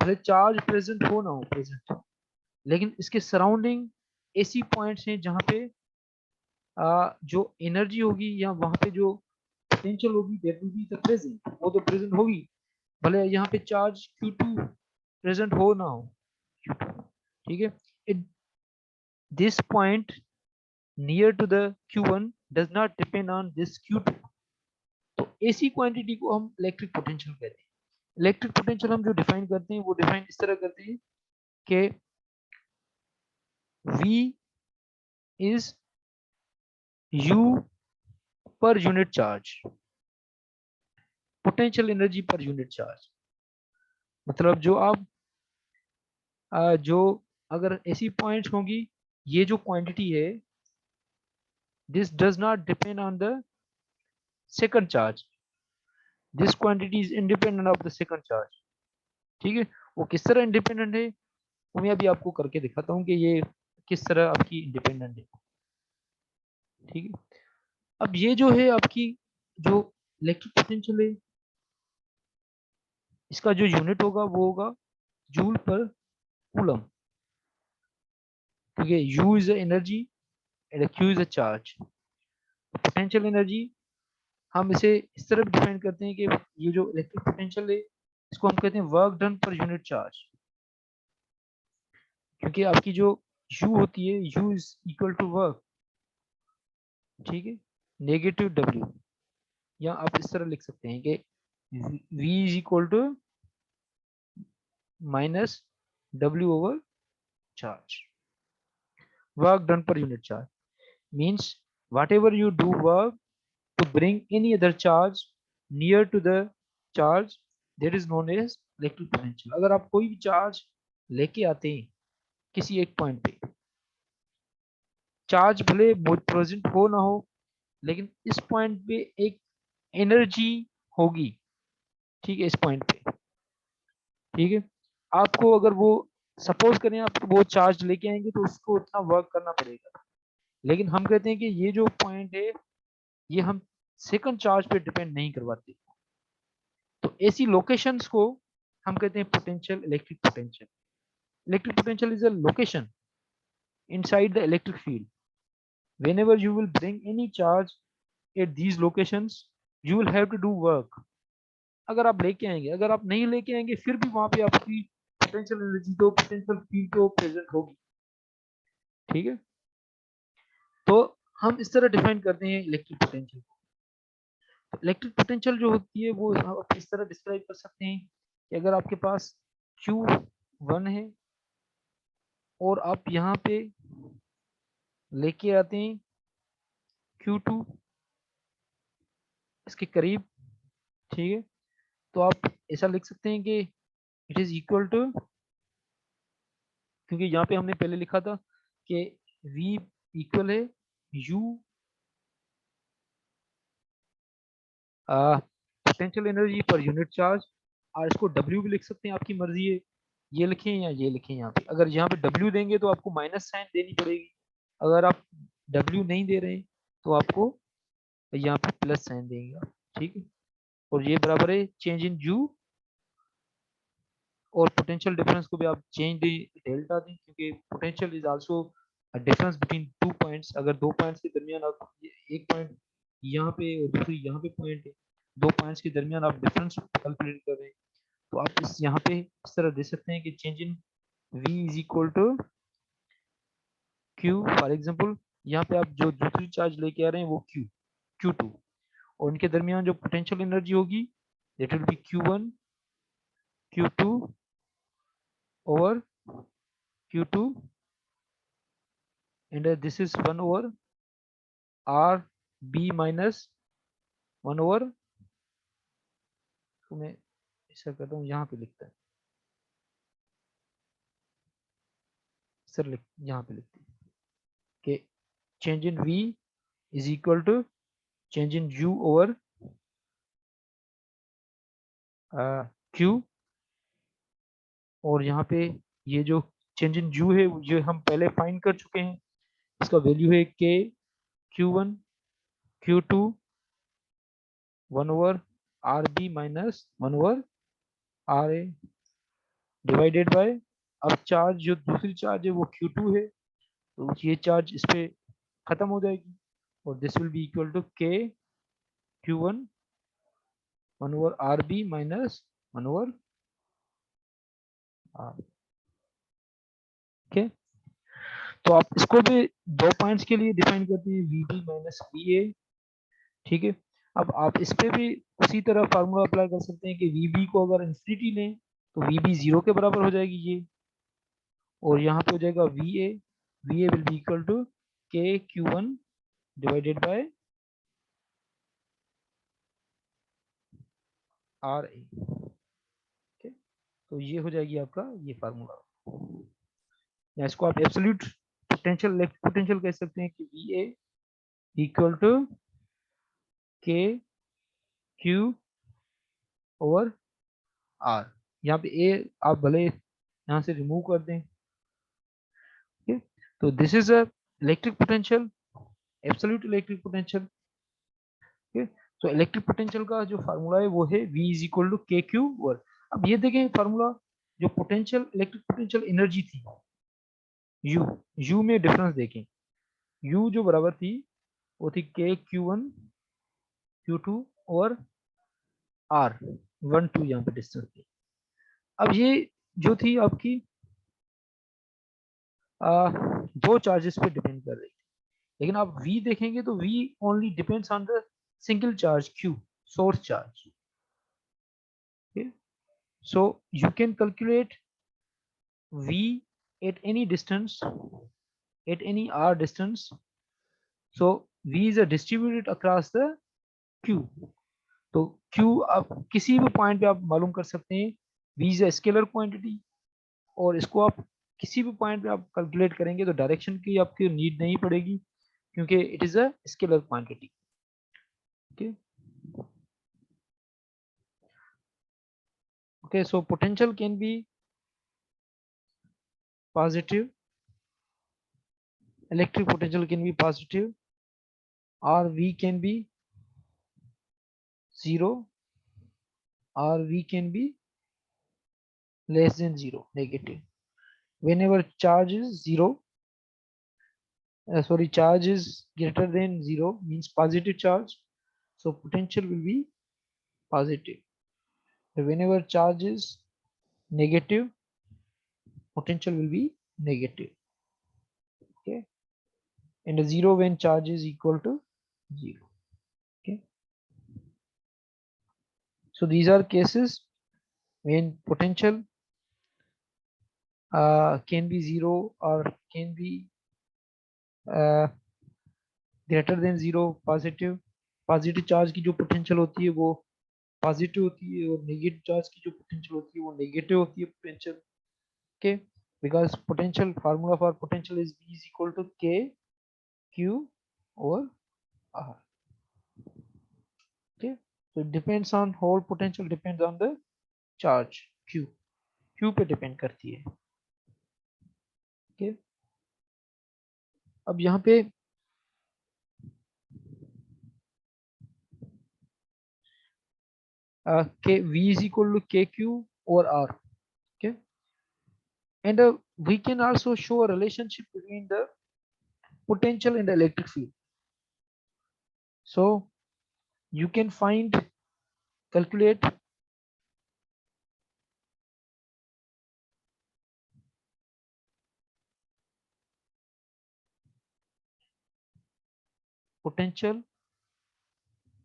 भले चार्ज प्रेजेंट हो ना हो प्रेजेंट, लेकिन इसके सराउंडिंग ऐसी पॉइंट्स हैं जहाँ पे जो एनर्जी होगी या वहाँ पे जो पोटेंशियल होगी that will be the present, वो तो प्रेजेंट होगी, भले यहाँ पे चार्ज Q2 प्रेजेंट हो ना हो Q2, ठीक है। It this point near to the Q1 does not depend on this Q2। तो ऐसी क्वांटिटी को हम इलेक्ट्रिक पोटेंशियल कहते हैं। इलेक्ट्रिक पोटेंशियल हम जो डिफाइन करते हैं वो डिफाइन इस तरह करते हैं कि V is U पर यूनिट चार्ज, पोटेंशियल एनर्जी पर यूनिट चार्ज। मतलब जो आप जो अगर ऐसी पॉइंट्स होंगी, ये जो क्वांटिटी है this does not depend on the second charge, this quantity is independent of the second charge, ठीक है। वो किस तरह इंडिपेंडेंट है वो मैं अभी आपको करके दिखाता हूँ कि ये किस तरह आपकी इंडिपेंडेंट है, ठीक है। अब ये जो है आपकी जो इलेक्ट्रिक पोटेंशियल है, इसका जो यूनिट होगा वो होगा जूल पर कूलम, क्योंकि U is energy and Q is a charge. Potential energy हम इसे इस तरह डिफाइन करते हैं कि ये जो इलेक्ट्रिक पोटेंशियल है इसको हम कहते हैं work done per unit charge, क्योंकि आपकी जो U होती है U is equal to work, ठीक है, नेगेटिव W, या आप इस तरह लिख सकते हैं कि V is equal to minus W over charge, work done per unit charge means whatever you do work to bring any other charge near to the charge that is known as electric potential। अगर आप कोई भी charge लेके आते हैं किसी एक point पे, चार्ज भले प्रेजेंट हो ना हो, लेकिन इस पॉइंट पे एक एनर्जी होगी, ठीक है, इस पॉइंट पे, ठीक है। आपको अगर वो सपोज करें आप वो चार्ज लेके आएंगे तो उसको उतना वर्क करना पड़ेगा, लेकिन हम कहते हैं कि ये जो पॉइंट है ये हम सेकंड चार्ज पे डिपेंड नहीं करवाते। तो ऐसी लोकेशंस को हम कहते हैं potential electric potential. Electric potential is a location inside the electric field, whenever you will bring any charge at these locations you will have to do work। अगर आप लेके आएंगे, अगर आप नहीं लेके आएंगे फिर भी वहां पे आपकी पोटेंशियल एनर्जी तो पोटेंशियल फील्ड तो प्रेजेंट होगी, ठीक है। तो हम इस तरह डिफाइन करते हैं इलेक्ट्रिक पोटेंशियल। इलेक्ट्रिक पोटेंशियल जो होती है वो आप इस तरह डिस्क्राइब कर सकते हैं कि अगर आपके पास Q1 है और आप यहाँ पे लेके आते हैं Q2 इसके करीब, ठीक है, तो आप ऐसा लिख सकते हैं कि इट इज इक्वल टू, क्योंकि यहाँ पे हमने पहले लिखा था कि V इक्वल है U पोटेंशियल एनर्जी पर यूनिट चार्ज, और इसको W भी लिख सकते हैं, आपकी मर्जी है, ये लिखें या ये लिखें। यहाँ पे अगर यहाँ पे W देंगे तो आपको माइनस साइन देनी पड़ेगी, अगर आप W नहीं दे रहे हैं तो आपको यहाँ पे प्लस साइन देंगे, ठीक है। और ये बराबर है चेंज इन U, और पोटेंशियल डिफरेंस को भी आप चेंज डेल्टा दें, क्योंकि potential is also difference between two points. अगर दो पॉइंट्स के दरमियान आप एक पॉइंट यहाँ पे और दूसरी यहाँ पे पॉइंट है, दो पॉइंट्स के दरमियान आप डिफरेंस कैलकुलेट कर रहे हैं, तो आप इस यहाँ पे इस तरह दे सकते हैं कि change in V is equal to Q। For example यहाँ पे आप जो दूसरी चार्ज लेके आ रहे हैं वो Q2, और उनके दरमियान जो पोटेंशियल एनर्जी होगी that will B Q1 Q2 over Q2, and this is 1 over R B minus 1 over, तो मैं ऐसा करता हूँ यहाँ पे लिखता है सर, लिख यहाँ पे लिखते हैं कि change in V is equal to change in U over Q, और यहाँ पे ये जो चेंज इन U है ये हम पहले फाइंड कर चुके हैं, इसका वैल्यू है K Q1 Q2 1 over RB minus 1 over RA, divided by, अब चार्ज जो दूसरी चार्ज है वो Q2 है, तो ये चार्ज इस पे खत्म हो जाएगी और this will be equal to K Q1 1 over RB minus 1 over R। Okay, तो आप इसको भी दो पॉइंट्स के लिए डिफाइन करते हैं, VB माइनस VA। ठीक है, अब आप इस पे भी उसी तरह फार्मूला अप्लाई कर सकते हैं कि VB को अगर इंफिनिटी लें तो VB 0 के बराबर हो जाएगी ये, और यहाँ पे हो जाएगा VA will be equal to K Q1 divided by RA। ठीक, तो ये हो जाएगी आपका ये फार्मूला, या इसको आप एब्सोल्यूट पोटेंशियल, इलेक्ट्रिक पोटेंशियल कह सकते हैं कि VA equal to K Q over R। यहाँ पे A आप भले यहाँ से रिमूव कर दें। ठीक, तो this is a electric potential, absolute electric potential. ठीक, तो इलेक्ट्रिक पोटेंशियल का जो फार्मूला है वो है V is equal to K Q over. अब ये देखें फार्मूला, जो पोटेंशियल इलेक्ट्रिक पोटेंशियल एनर्जी थी U में डिफरेंस देखें, U जो बराबर थी वो थी K Q1 Q2 और R 1 2 यहाँ पे डिस्टेंस थी। अब ये जो थी आपकी दो चार्जेस पे डिपेंड कर रही थी, लेकिन आप V देखेंगे तो V only depends on the single charge Q, source charge. So you can calculate V at any distance, at any R distance. So V is a distributed across the Q. तो Q आप किसी भी point पे आप मालूम कर सकते हैं, V is a scalar quantity, और इसको आप किसी भी पॉइंट पे आप कैलकुलेट करेंगे तो डायरेक्शन की आपकी नीड नहीं पड़ेगी क्योंकि it is a scalar quantity. Okay okay, so potential can be positive, electric potential can be positive, or V can be 0, or V can be less than 0, negative. Whenever charge is 0, charge is greater than 0 means positive charge, so potential will be positive. Whenever charge is negative, potential will be negative. Okay, and 0 when charge is equal to 0. Okay, so these are cases when potential can be 0 or can be greater than 0, positive. Positive charge की जो potential होती है वो positive होती है और negative charge की जो पोटेंशियल होती है वो नेगेटिव होती है potential. Okay, because potential formula for potential is V is equal to K Q और R। Okay, so it depends on whole potential depends on the charge Q पे depend करती है। ओके, अब यहाँ पे V is equal to KQ or R. Okay, and we can also show a relationship between the potential and the electric field. So you can calculate potential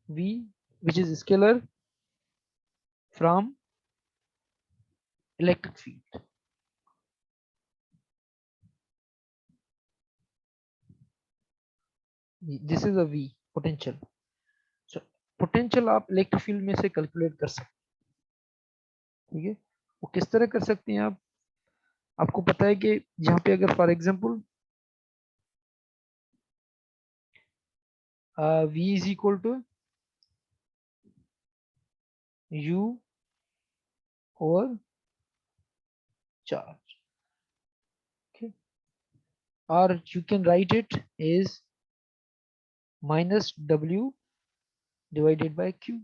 V, which is scalar, from electric field. This is a V potential. So potential आप electric field में से calculate कर सकते हैं। ठीक है, वो किस तरह कर सकते हैं आप, आपको पता है कि यहाँ पे अगर for example V is equal to U और charge, okay, or you can write it as minus W divided by Q.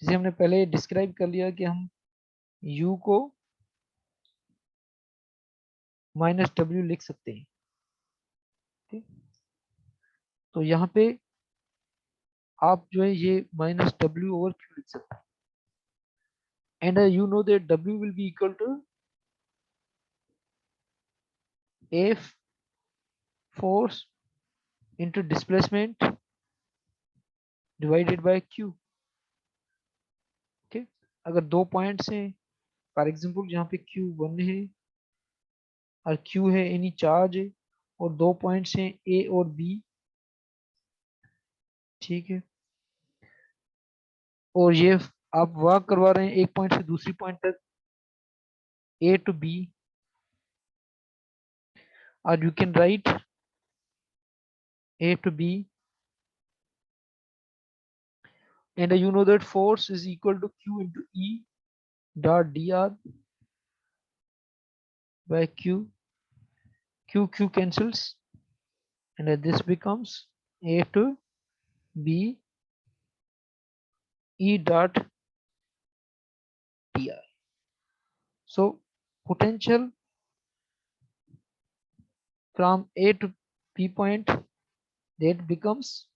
जैसे हमने पहले डिस्क्राइब कर लिया कि हम u को -w लिख सकते हैं। ठीक? तो यहाँ पे आप जो है ये -w/q लिख सकते हैं। And you know that w will be equal to F force into displacement divided by q। Okay, अगर दो पॉइंट्स हैं, फॉर एग्जांपल यहाँ पे q1 है और q है यानी चार्ज है, और दो पॉइंट्स हैं a और b, ठीक है, और ये आप वर्क करवा रहे हैं एक पॉइंट से दूसरी पॉइंट तक, a to b, और you can write a to b, and you know that force is equal to q into E dot dr by q, q cancels, and this becomes a to b E dot dr. So potential from a to b point, that becomes,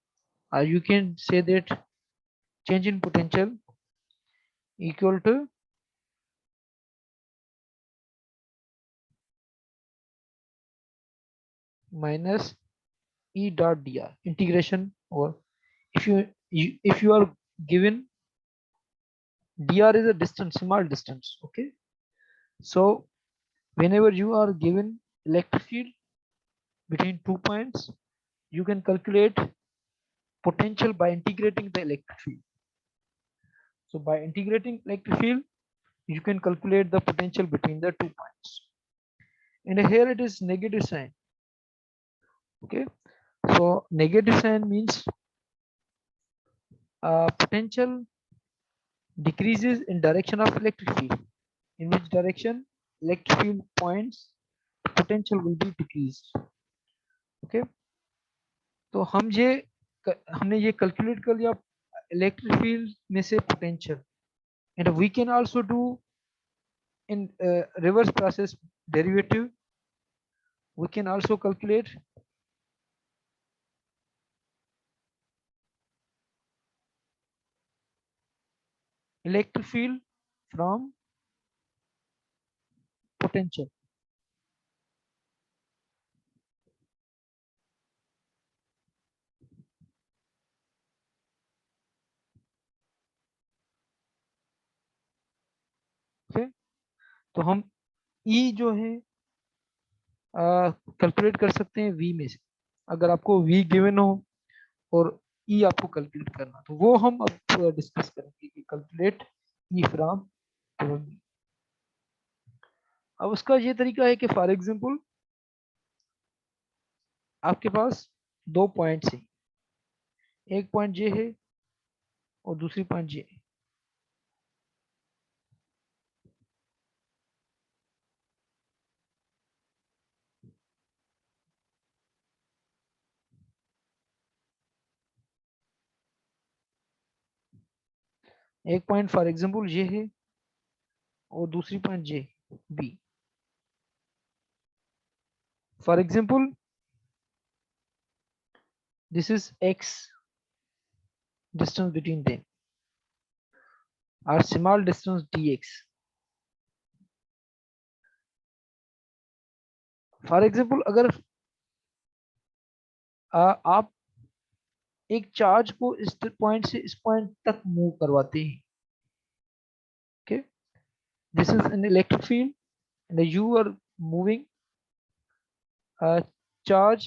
or you can say that change in potential equal to minus E dot dr integration, or if you are given dr is a distance, small distance, okay, so whenever you are given electric field between 2 points, you can calculate potential by integrating the electric field. So by integrating electric field, you can calculate the potential between the 2 points. And here it is negative sign. Okay, so negative sign means potential decreases in direction of electric field. In which direction electric field points, potential will be decreased. Okay, तो हमने ये calculate कर लिया electric field में से potential, and we can also do in reverse process derivative. We can also calculate electric field from potential. okay? तो हम E जो है कैलकुलेट कर सकते हैं V में से, अगर आपको V गिवन हो और E आपको कैलकुलेट करना, तो वो हम अब डिस्कस करेंगे कि कैलकुलेट E फ्रॉम V। अब उसका ये तरीका है कि फॉर एग्जांपल आपके पास दो पॉइंट्स हैं, एक पॉइंट ये है और दूसरी पॉइंट ये है। एक पॉइंट फॉर एग्जांपल ये है और दूसरी पॉइंट ये B. For example this is x distance between them, or small distance dx. For example अगर आप एक चार्ज को इस पॉइंट से इस पॉइंट तक मूव करवाते हैं, okay, this is an electric field and you are moving a charge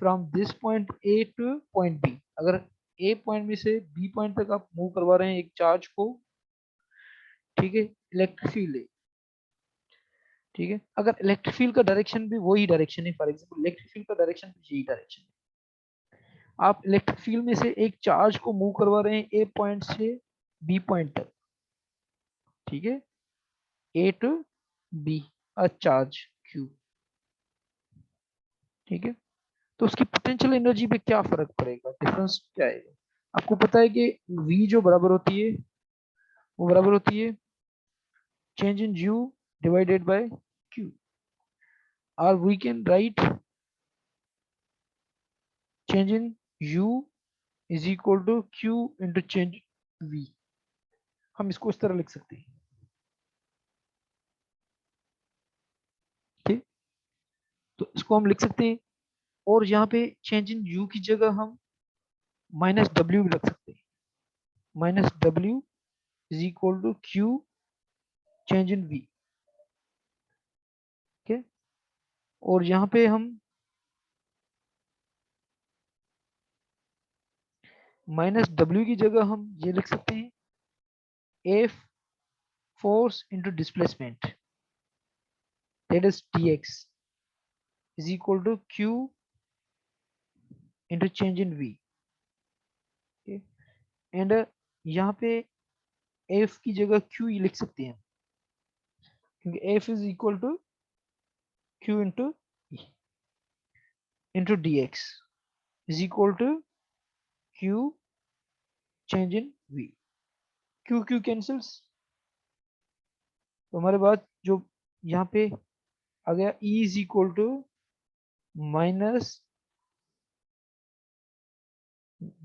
from this point A to point B. अगर A पॉइंट में से B पॉइंट तक आप मूव करवा रहे हैं एक चार्ज को, ठीक है, इलेक्ट्रिक फील्ड है, ठीक है, अगर इलेक्ट्रिक फील्ड का डायरेक्शन भी वही डायरेक्शन है, फॉर एग्जांपल इलेक्ट्रिक फील्ड का डायरेक्शन भी यही डायरेक्शन है, आप इलेक्ट्रिक फील्ड में से एक चार्ज को मूव करवा रहे हैं ए पॉइंट से बी पॉइंट तक, ठीक है, A to B, a charge Q, ठीक है, तो उसकी पोटेंशियल एनर्जी पे क्या फर्क पड़ेगा, डिफरेंस क्या है? आपको पता है कि V जो बराबर होती है वो बराबर होती है change in U divided by Q, और we can write change in u is equal to q into change v। हम इसको इस तरह लिख सकते हैं, ठीक। तो इसको हम लिख सकते हैं, और यहाँ पे चेंज इन u की जगह हम माइनस डब्ल्यू भी रख सकते हैं। Minus W is equal to Q change in v, ठीक। और यहाँ पे हम माइनस डब्ल्यू की जगह हम ये लिख सकते हैं F force into displacement, that is dx is equal to q into change in v, and यहाँ पे एफ की जगह q ही लिख सकते हैं, क्योंकि F is equal to q into dx is equal to q change in v। q q cancels, तो हमारे पास जो यहाँ पे आ गया E is equal to minus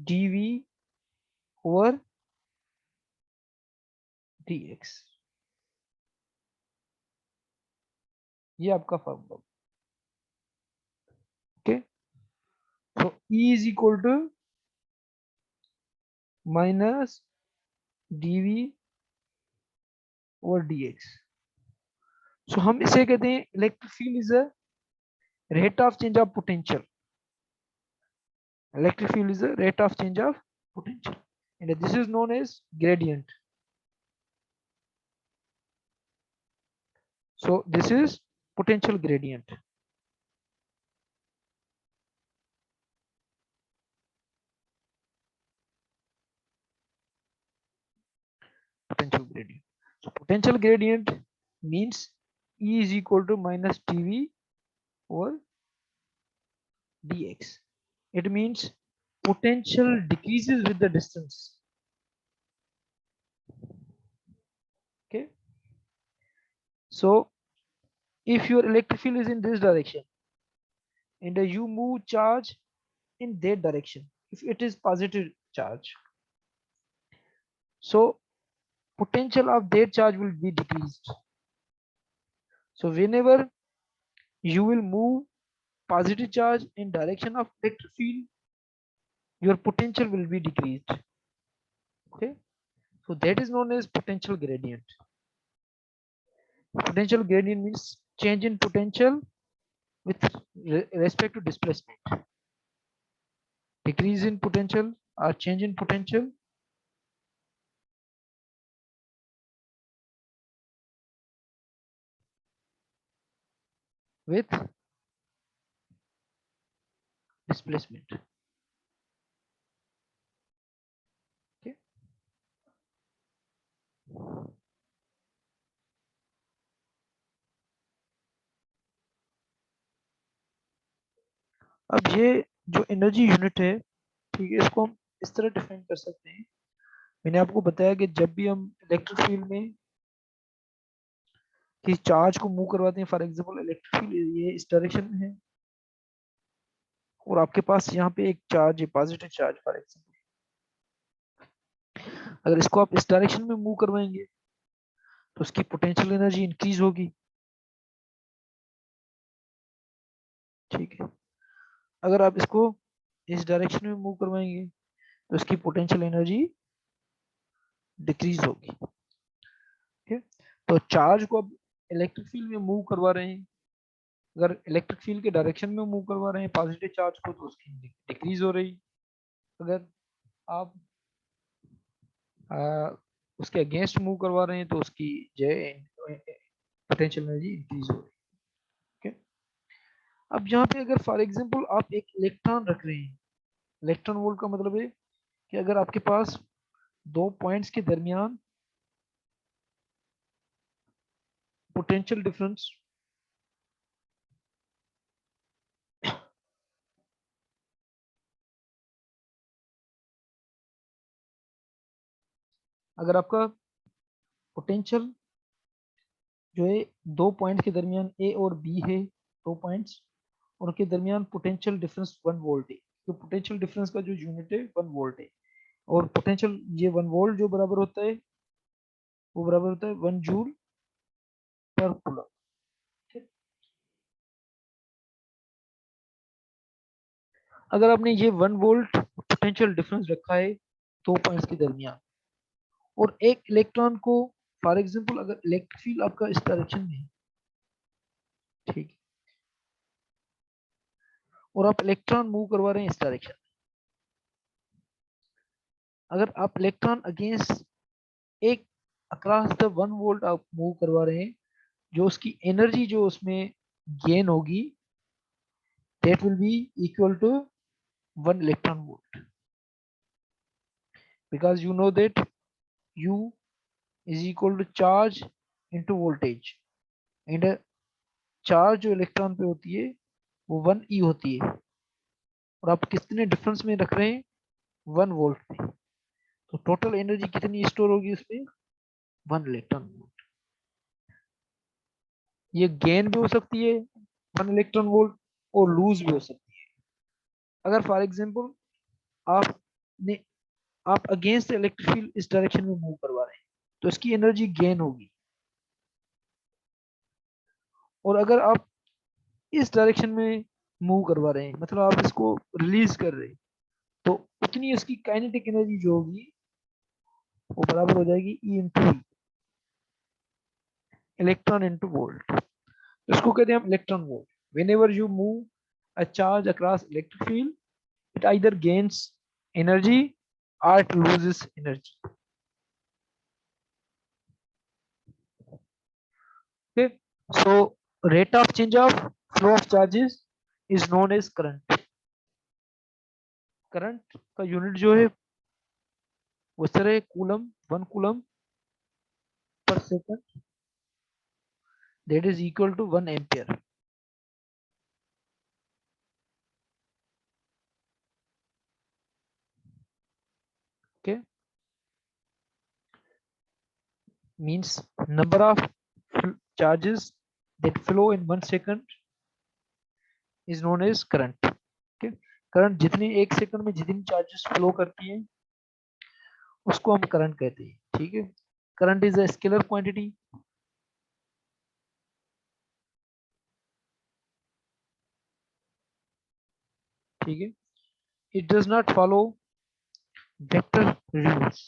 dv over dx, ये आपका फॉर्मूला, ओके। तो E is equal to minus dv over dx। So हम इसे कहते हैं electric field is a rate of change of potential. Electric field is the rate of change of potential, and this is known as gradient. So this is potential gradient. Potential gradient. So potential gradient means E is equal to minus dV over dx. It means potential decreases with the distance. Okay. So if your electric field is in this direction and you move charge in that direction, if it is positive charge, so potential of that charge will be decreased. So whenever you will move positive charge in direction of electric field, your potential will be decreased. Okay, so that is known as potential gradient. Potential gradient means change in potential with respect to displacement. Decrease in potential or change in potential with displacement. Okay. अब ये जो energy unit है, ठीक है, इसको हम इस तरह डिफाइन कर सकते हैं। मैंने आपको बताया कि जब भी हम इलेक्ट्रिक फील्ड में किसी चार्ज को मूव करवाते हैं, फॉर एग्जांपल इलेक्ट्रिक फील्ड ये इस डायरेक्शन में है और आपके पास यहाँ पे एक चार्ज है, पॉजिटिव चार्ज फॉर एग्जांपल, अगर इसको आप इस डायरेक्शन में मूव करवाएंगे तो उसकी पोटेंशियल एनर्जी इंक्रीज होगी, ठीक है। अगर आप इसको इस डायरेक्शन में मूव करवाएंगे तो उसकी पोटेंशियल एनर्जी डिक्रीज होगी, ठीक है। तो चार्ज को आप इलेक्ट्रिक फील्ड में मूव करवा रहे हैं, अगर इलेक्ट्रिक फील्ड के डायरेक्शन में मूव करवा रहे हैं पॉजिटिव चार्ज को तो उसकी डिक्रीज हो रही, अगर आप उसके अगेंस्ट मूव करवा रहे हैं तो उसकी जो पोटेंशियल एनर्जी इंक्रीज हो रही है, okay? अब यहाँ पे अगर फॉर एग्जांपल आप एक इलेक्ट्रॉन रख रहे हैं, इलेक्ट्रॉन वोल्ट का मतलब है कि अगर आपके पास दो पॉइंट्स के दरमियान पोटेंशियल डिफरेंस अगर आपका पोटेंशियल जो है दो पॉइंट्स के दरमियान ए और बी है, दो पॉइंट्स, उनके दरमियान पोटेंशियल डिफरेंस 1 वोल्ट है। तो पोटेंशियल डिफरेंस का जो यूनिट है 1 वोल्ट है, और पोटेंशियल ये 1 वोल्ट जो बराबर होता है वो बराबर होता है 1 जूल पर कूलम। अगर आपने ये 1 वोल्ट पोटेंशियल डिफरेंस रखा है दो पॉइंट्स के दरमियान, और एक इलेक्ट्रॉन को, फॉर एग्जांपल अगर इलेक्ट्रिक फील्ड आपका इस डायरेक्शन में है, ठीक, और आप इलेक्ट्रॉन मूव करवा रहे हैं इस डायरेक्शन, अगर आप इलेक्ट्रॉन अगेंस्ट एक अक्रॉस द 1 वोल्ट आप मूव करवा रहे हैं, जो उसकी एनर्जी जो उसमें गेन होगी that will be equal to 1 electron volt, because you know that U is equal to charge into voltage, and charge जो इलेक्ट्रॉन पे होती है वो 1 E होती है, और आप कितने डिफरेंस में रख रहे हैं 1 वोल्ट में, तो टोटल एनर्जी कितनी स्टोर होगी उसमें 1 इलेक्ट्रॉन वोल्ट। ये गेन भी हो सकती है 1 इलेक्ट्रॉन वोल्ट, और लूज भी हो सकती है। अगर फॉर एग्जांपल आपने आप अगेंस्ट इलेक्ट्रिक फील्ड इस डायरेक्शन में मूव करवा रहे हैं तो इसकी एनर्जी गेन होगी, और अगर आप इस डायरेक्शन में मूव करवा रहे हैं मतलब आप इसको रिलीज कर रहे हैं, तो उतनी इसकी काइनेटिक एनर्जी जो होगी वो बराबर हो जाएगी E into V, electron into volt. इसको कहते हैं हम electron volt. Whenever you move a charge across electric field, it either gains energy or it loses energy. Okay, so rate of change of flow of charges is known as current. Current का unit जो है वो sir है coulomb, 1 coulomb per second, that is equal to 1 ampere. Okay, means number of charges that flow in 1 second is known as current. Okay, current जितनी एक second में जितनी charges flow करती है उसको हम करंट कहते हैं। ठीक है, current is a scalar quantity. ठीक है, it does not follow vector rules,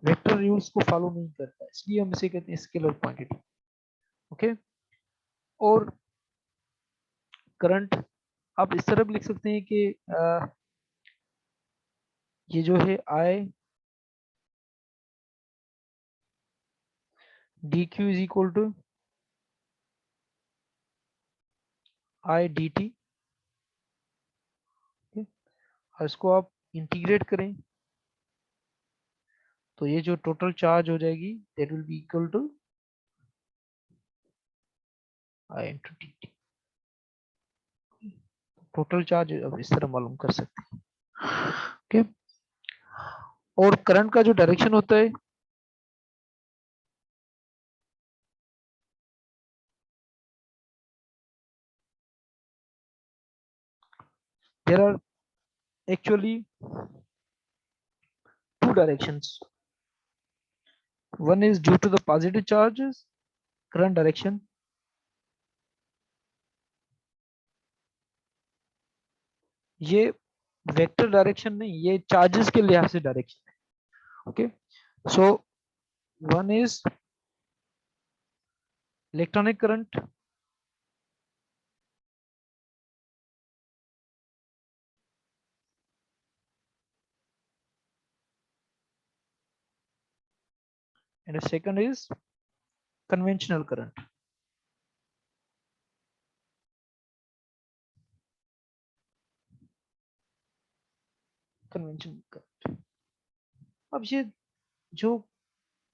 vector rules को फॉलो नहीं करता, इसलिए हम इसे कहते हैं स्केलर क्वांटिटी। ओके, और करंट आप इस तरह भी लिख सकते हैं कि ये जो है I D Q is equal to I D T. और इसको आप इंटीग्रेट करें तो ये जो टोटल चार्ज हो जाएगी that will be equal to I into D T. Total charge अब इस तरह मालूम कर सकते हैं। ओके, और करंट का जो डायरेक्शन होता है there are actually two directions. One is due to the positive charges, current direction. ये वेक्टर डायरेक्शन नहीं, ये चार्जेस के लिहाज से डायरेक्शन है। Okay, so one is electronic current, and the second is conventional current. Conventional current. अब ये जो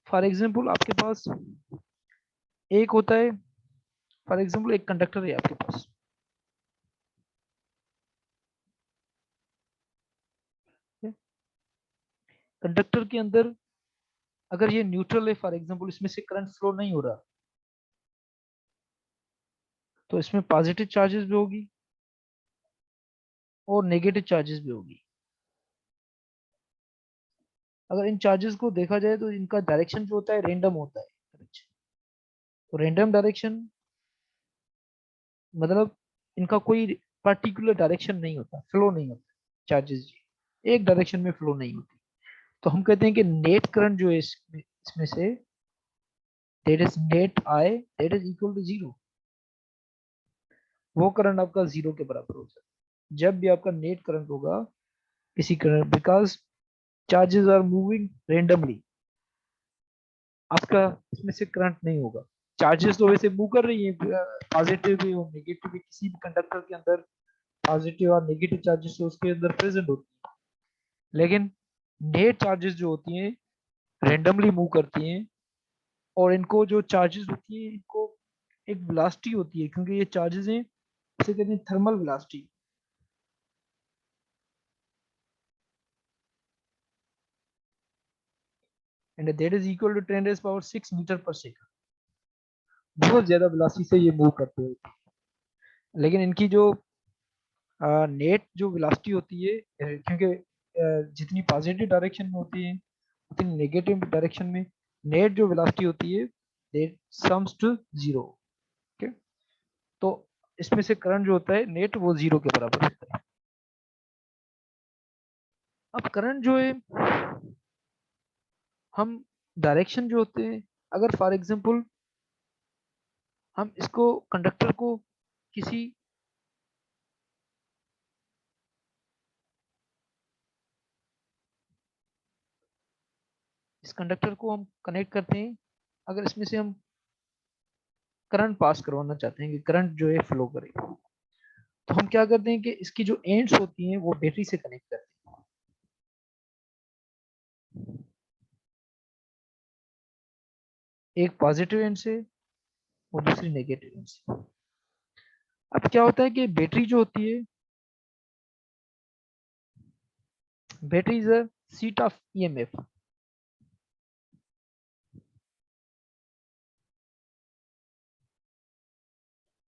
फॉर एग्जांपल आपके पास एक होता है, फॉर एग्जांपल एक कंडक्टर है आपके पास, कंडक्टर के अंदर अगर ये न्यूट्रल है फॉर एग्जांपल, इसमें से करंट फ्लो नहीं हो रहा, तो इसमें पॉजिटिव चार्जेस भी होगी और नेगेटिव चार्जेस भी होगी। अगर इन चार्जेस को देखा जाए तो इनका डायरेक्शन जो होता है रेंडम होता है। तो रेंडम डायरेक्शन मतलब इनका कोई पर्टिकुलर डायरेक्शन नहीं होता, फ्लो नहीं होता, चार्जेस एक डायरेक्शन में फ्लो नहीं होती। तो हम कहते हैं कि नेट करंट जो है इसमें से that is net I that is equal to zero. वो करंट आपका जीरो के बराबर होता है जब भी आपका नेट करंट होगा किसी current, because charges are moving randomly, आपका इसमें से करंट नहीं होगा। चार्जेस तो वैसे मूव कर रही है पॉजिटिव भी और नेगेटिव भी, किसी भी कंडक्टर के अंदर पॉजिटिव और नेगेटिव चार्जेस उसके अंदर प्रेजेंट होती है, लेकिन नेट चार्जेस जो होती हैं रेंडमली मूव करती हैं। और इनको जो चार्जेस होती है इनको एक वेलोसिटी होती है, क्योंकि ये चार्जेस हैं, इसे कहते हैं thermal velocity, and that is equal to 10 raise power 6 metre per second. बहुत ज्यादा वेलोसिटी से ये मूव करते हैं। लेकिन इनकी जो नेट जो वेलोसिटी होती है क्योंकि जितनी पॉजिटिव डायरेक्शन में होती है उतनी नेगेटिव डायरेक्शन में नेट जो वेलोसिटी होती है that sums to zero. Okay, तो इसमें से करंट जो होता है नेट वो जीरो के बराबर होता है। अब करंट जो है हम डायरेक्शन जो होते हैं, अगर फॉर एग्जांपल हम इसको कंडक्टर को किसी इस कंडक्टर को हम कनेक्ट करते हैं, अगर इसमें से हम करंट पास करवाना चाहते हैं कि करंट जो है फ्लो करे, तो हम क्या करते हैं कि इसकी जो एंड्स होती हैं वो बैटरी से कनेक्ट करते हैं। एक पॉजिटिव एंड से और दूसरी नेगेटिव एंड से। अब क्या होता है कि बैटरी जो होती है, battery is a seat of EMF.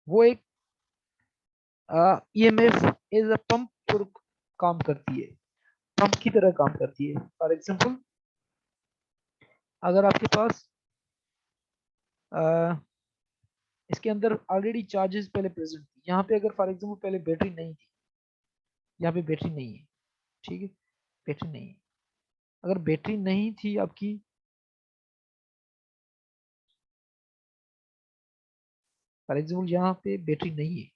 वो एक ईएमएफ एज अ पंप काम करती है, पंप की तरह काम करती है। फॉर एग्जांपल अगर आपके पास अ, इसके अंदर ऑलरेडी चार्जेस पहले प्रेजेंट थी, यहाँ पे अगर फॉर एग्जांपल पहले बैटरी नहीं थी, यहाँ पे बैटरी नहीं है, ठीक है, बैटरी नहीं है। अगर बैटरी नहीं थी आपकी, फॉर एग्जांपल यहाँ पे बैटरी नहीं है,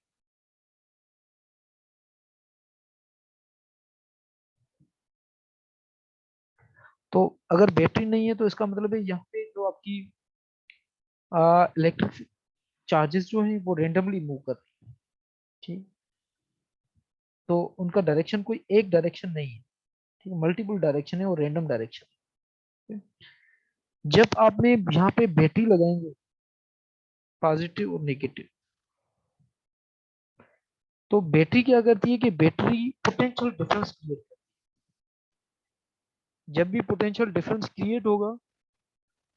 तो अगर बैटरी नहीं है तो इसका मतलब है यहाँ पे जो आपकी इलेक्ट्रिक चार्जेस जो हैं वो रेंडमली मूव कर रही है, ठीक। तो उनका डायरेक्शन कोई एक डायरेक्शन नहीं है, ठीक है, मल्टीपल डायरेक्शन है और रैंडम डायरेक्शन है। जब आपने यहाँ पे बैटरी लगाएंगे पॉजिटिव और नेगेटिव, तो बैटरी क्या करती है कि बैटरी पोटेंशियल डिफरेंस क्रिएट करती है। जब भी पोटेंशियल डिफरेंस क्रिएट होगा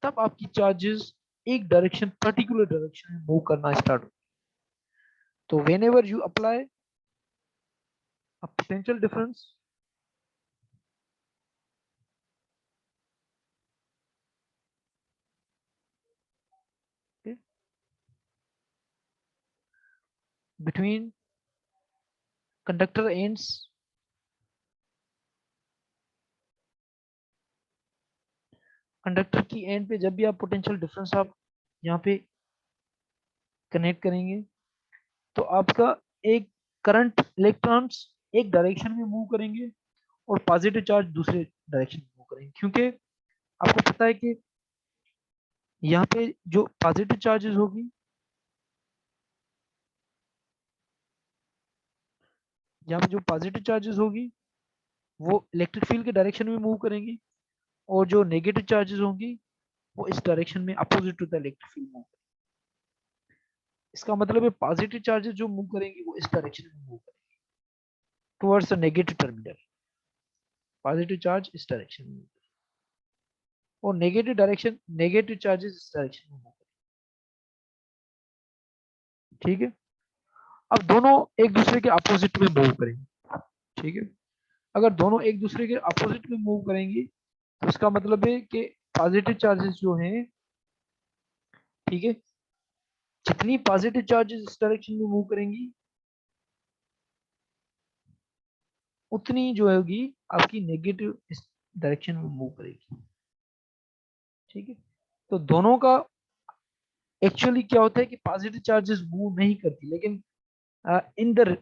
तब आपकी चार्जेस एक डायरेक्शन पर्टिकुलर डायरेक्शन में मूव करना स्टार्ट हो। तो when ever you apply a potential difference, between conductor ends, conductor की एंड पे जब भी आप पोटेंशियल डिफरेंस आप यहाँ पे कनेक्ट करेंगे, तो आपका एक करंट इलेक्ट्रॉन्स एक डायरेक्शन में मूव करेंगे और पॉजिटिव चार्ज दूसरे डायरेक्शन में मूव करेंगे, क्योंकि आपको पता है कि यहाँ पे जो पॉजिटिव चार्जेस होगी, यहाँ पे जो पॉजिटिव चार्जेस होगी वो इलेक्ट्रिक फील्ड के डायरेक्शन में मूव करेंगी, और जो नेगेटिव चार्जेस होंगी वो इस डायरेक्शन में opposite to the electric field move करेंगी। इसका मतलब है पॉजिटिव चार्जेस जो मूव करेंगी वो इस डायरेक्शन में मूव करेंगी towards the negative terminal, positive charge इस डायरेक्शन में। और नेगेटिव डायरेक्शन, नेगेटिव चार्जेस इस डायरेक्शन में मूव करेंगे। ठीक है, अब दोनों एक दूसरे के अपोजिट में मूव करेंगे। ठीक है, अगर दोनों एक दूसरे के अपोजिट में मूव करेंगे तो इसका मतलब है कि पॉजिटिव चार्जेस जो हैं, ठीक है, जितनी पॉजिटिव चार्जेस इस डायरेक्शन में मूव करेंगी उतनी जो होगी आपकी नेगेटिव इस डायरेक्शन में मूव करेगी। ठीक है, तो दोनों का एक्चुअली क्या होता है कि पॉजिटिव चार्जेस मूव नहीं करती, लेकिन इन द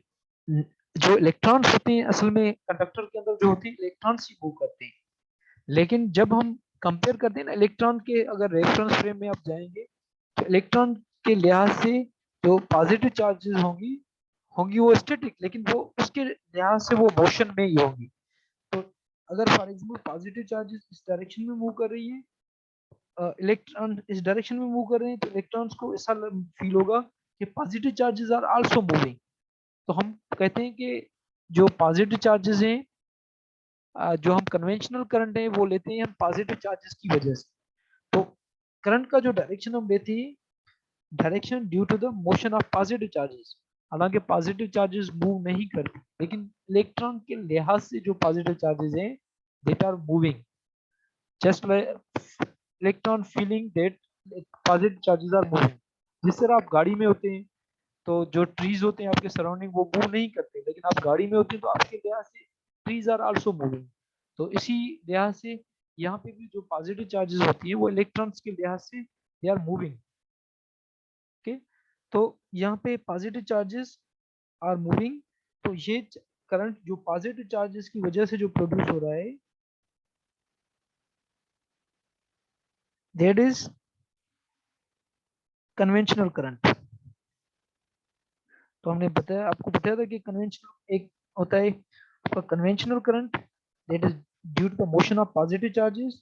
जो इलेक्ट्रॉन्स होते हैं असल में कंडक्टर के अंदर जो होते हैं इलेक्ट्रॉन्स ही मूव करते हैं। लेकिन जब हम कंपेयर करते हैं ना इलेक्ट्रॉन के, अगर रेफरेंस फ्रेम में आप जाएंगे तो इलेक्ट्रॉन के लिहाज से जो पॉजिटिव चार्जेस होंगी होंगी वो स्टैटिक, लेकिन वो उसके लिहाज से वो मोशन में ही होंगी। तो अगर फॉर एग्जांपल पॉजिटिव चार्जेस इस डायरेक्शन में मूव कर रही है, इलेक्ट्रॉन इस डायरेक्शन में मूव कर रहे हैं, तो इलेक्ट्रॉन्स को ऐसा फील होगा कि positive charges are also moving. तो हम कहते हैं कि जो पॉजिटिव चार्जेस हैं, जो हम कन्वेंशनल करंट है वो लेते हैं हम पॉजिटिव चार्जेस की वजह से। तो करंट का जो डायरेक्शन हम लेते हैं, direction due to the motion of positive charges. हालांकि पॉजिटिव चार्जेस मूव नहीं करते, लेकिन इलेक्ट्रॉन के लिहाज से जो पॉजिटिव चार्जेस हैं that are moving, just like electron feeling that positive charges are moving. जिस तरह आप गाड़ी में होते हैं तो जो ट्रीज होते हैं आपके सराउंडिंग वो मूव नहीं करते, लेकिन आप गाड़ी में होते हैं तो आपके लिहाज से ट्रीज आर आल्सो मूविंग। तो इसी लिहाज से यहाँ पे भी जो पॉजिटिव चार्जेस होती है वो इलेक्ट्रॉन्स के लिहाज से दे आर मूविंग। ओके, तो यहाँ पे पॉजिटिव चार्जेस आर मूविंग। तो ये करंट जो पॉजिटिव चार्जेस की वजह से जो प्रोड्यूस हो रहा है दैट इज कन्वेंशनल करंट। तो हमने बताया, आपको बताया था कि कन्वेंशनल एक होता है आपका conventional current that is due to the motion of positive charges,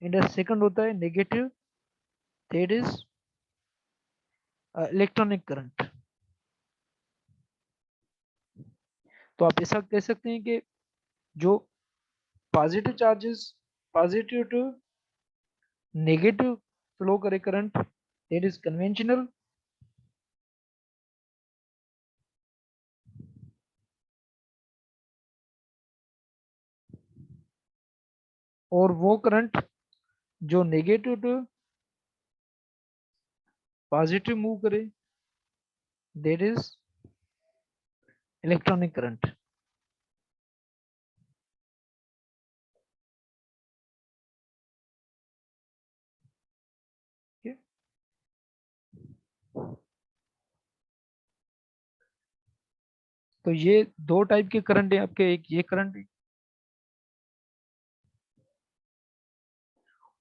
and second होता है negative that is electronic current. तो आप ऐसा कह सकते हैं कि जो positive charges positive to negative flow करे करंट दैट इज कन्वेंशनल, और वो करंट जो नेगेटिव टू पॉजिटिव मूव करे दैट इज इलेक्ट्रॉनिक करंट। तो ये दो टाइप के करंट है आपके, एक ये करंट है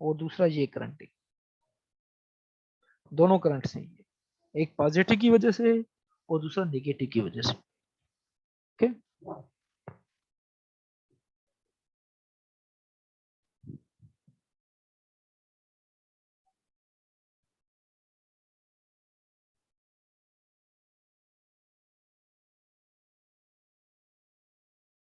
और दूसरा ये करंट है। दोनों करंट से ही है, एक पॉजिटिव की वजह से और दूसरा नेगेटिव की वजह से। ओके।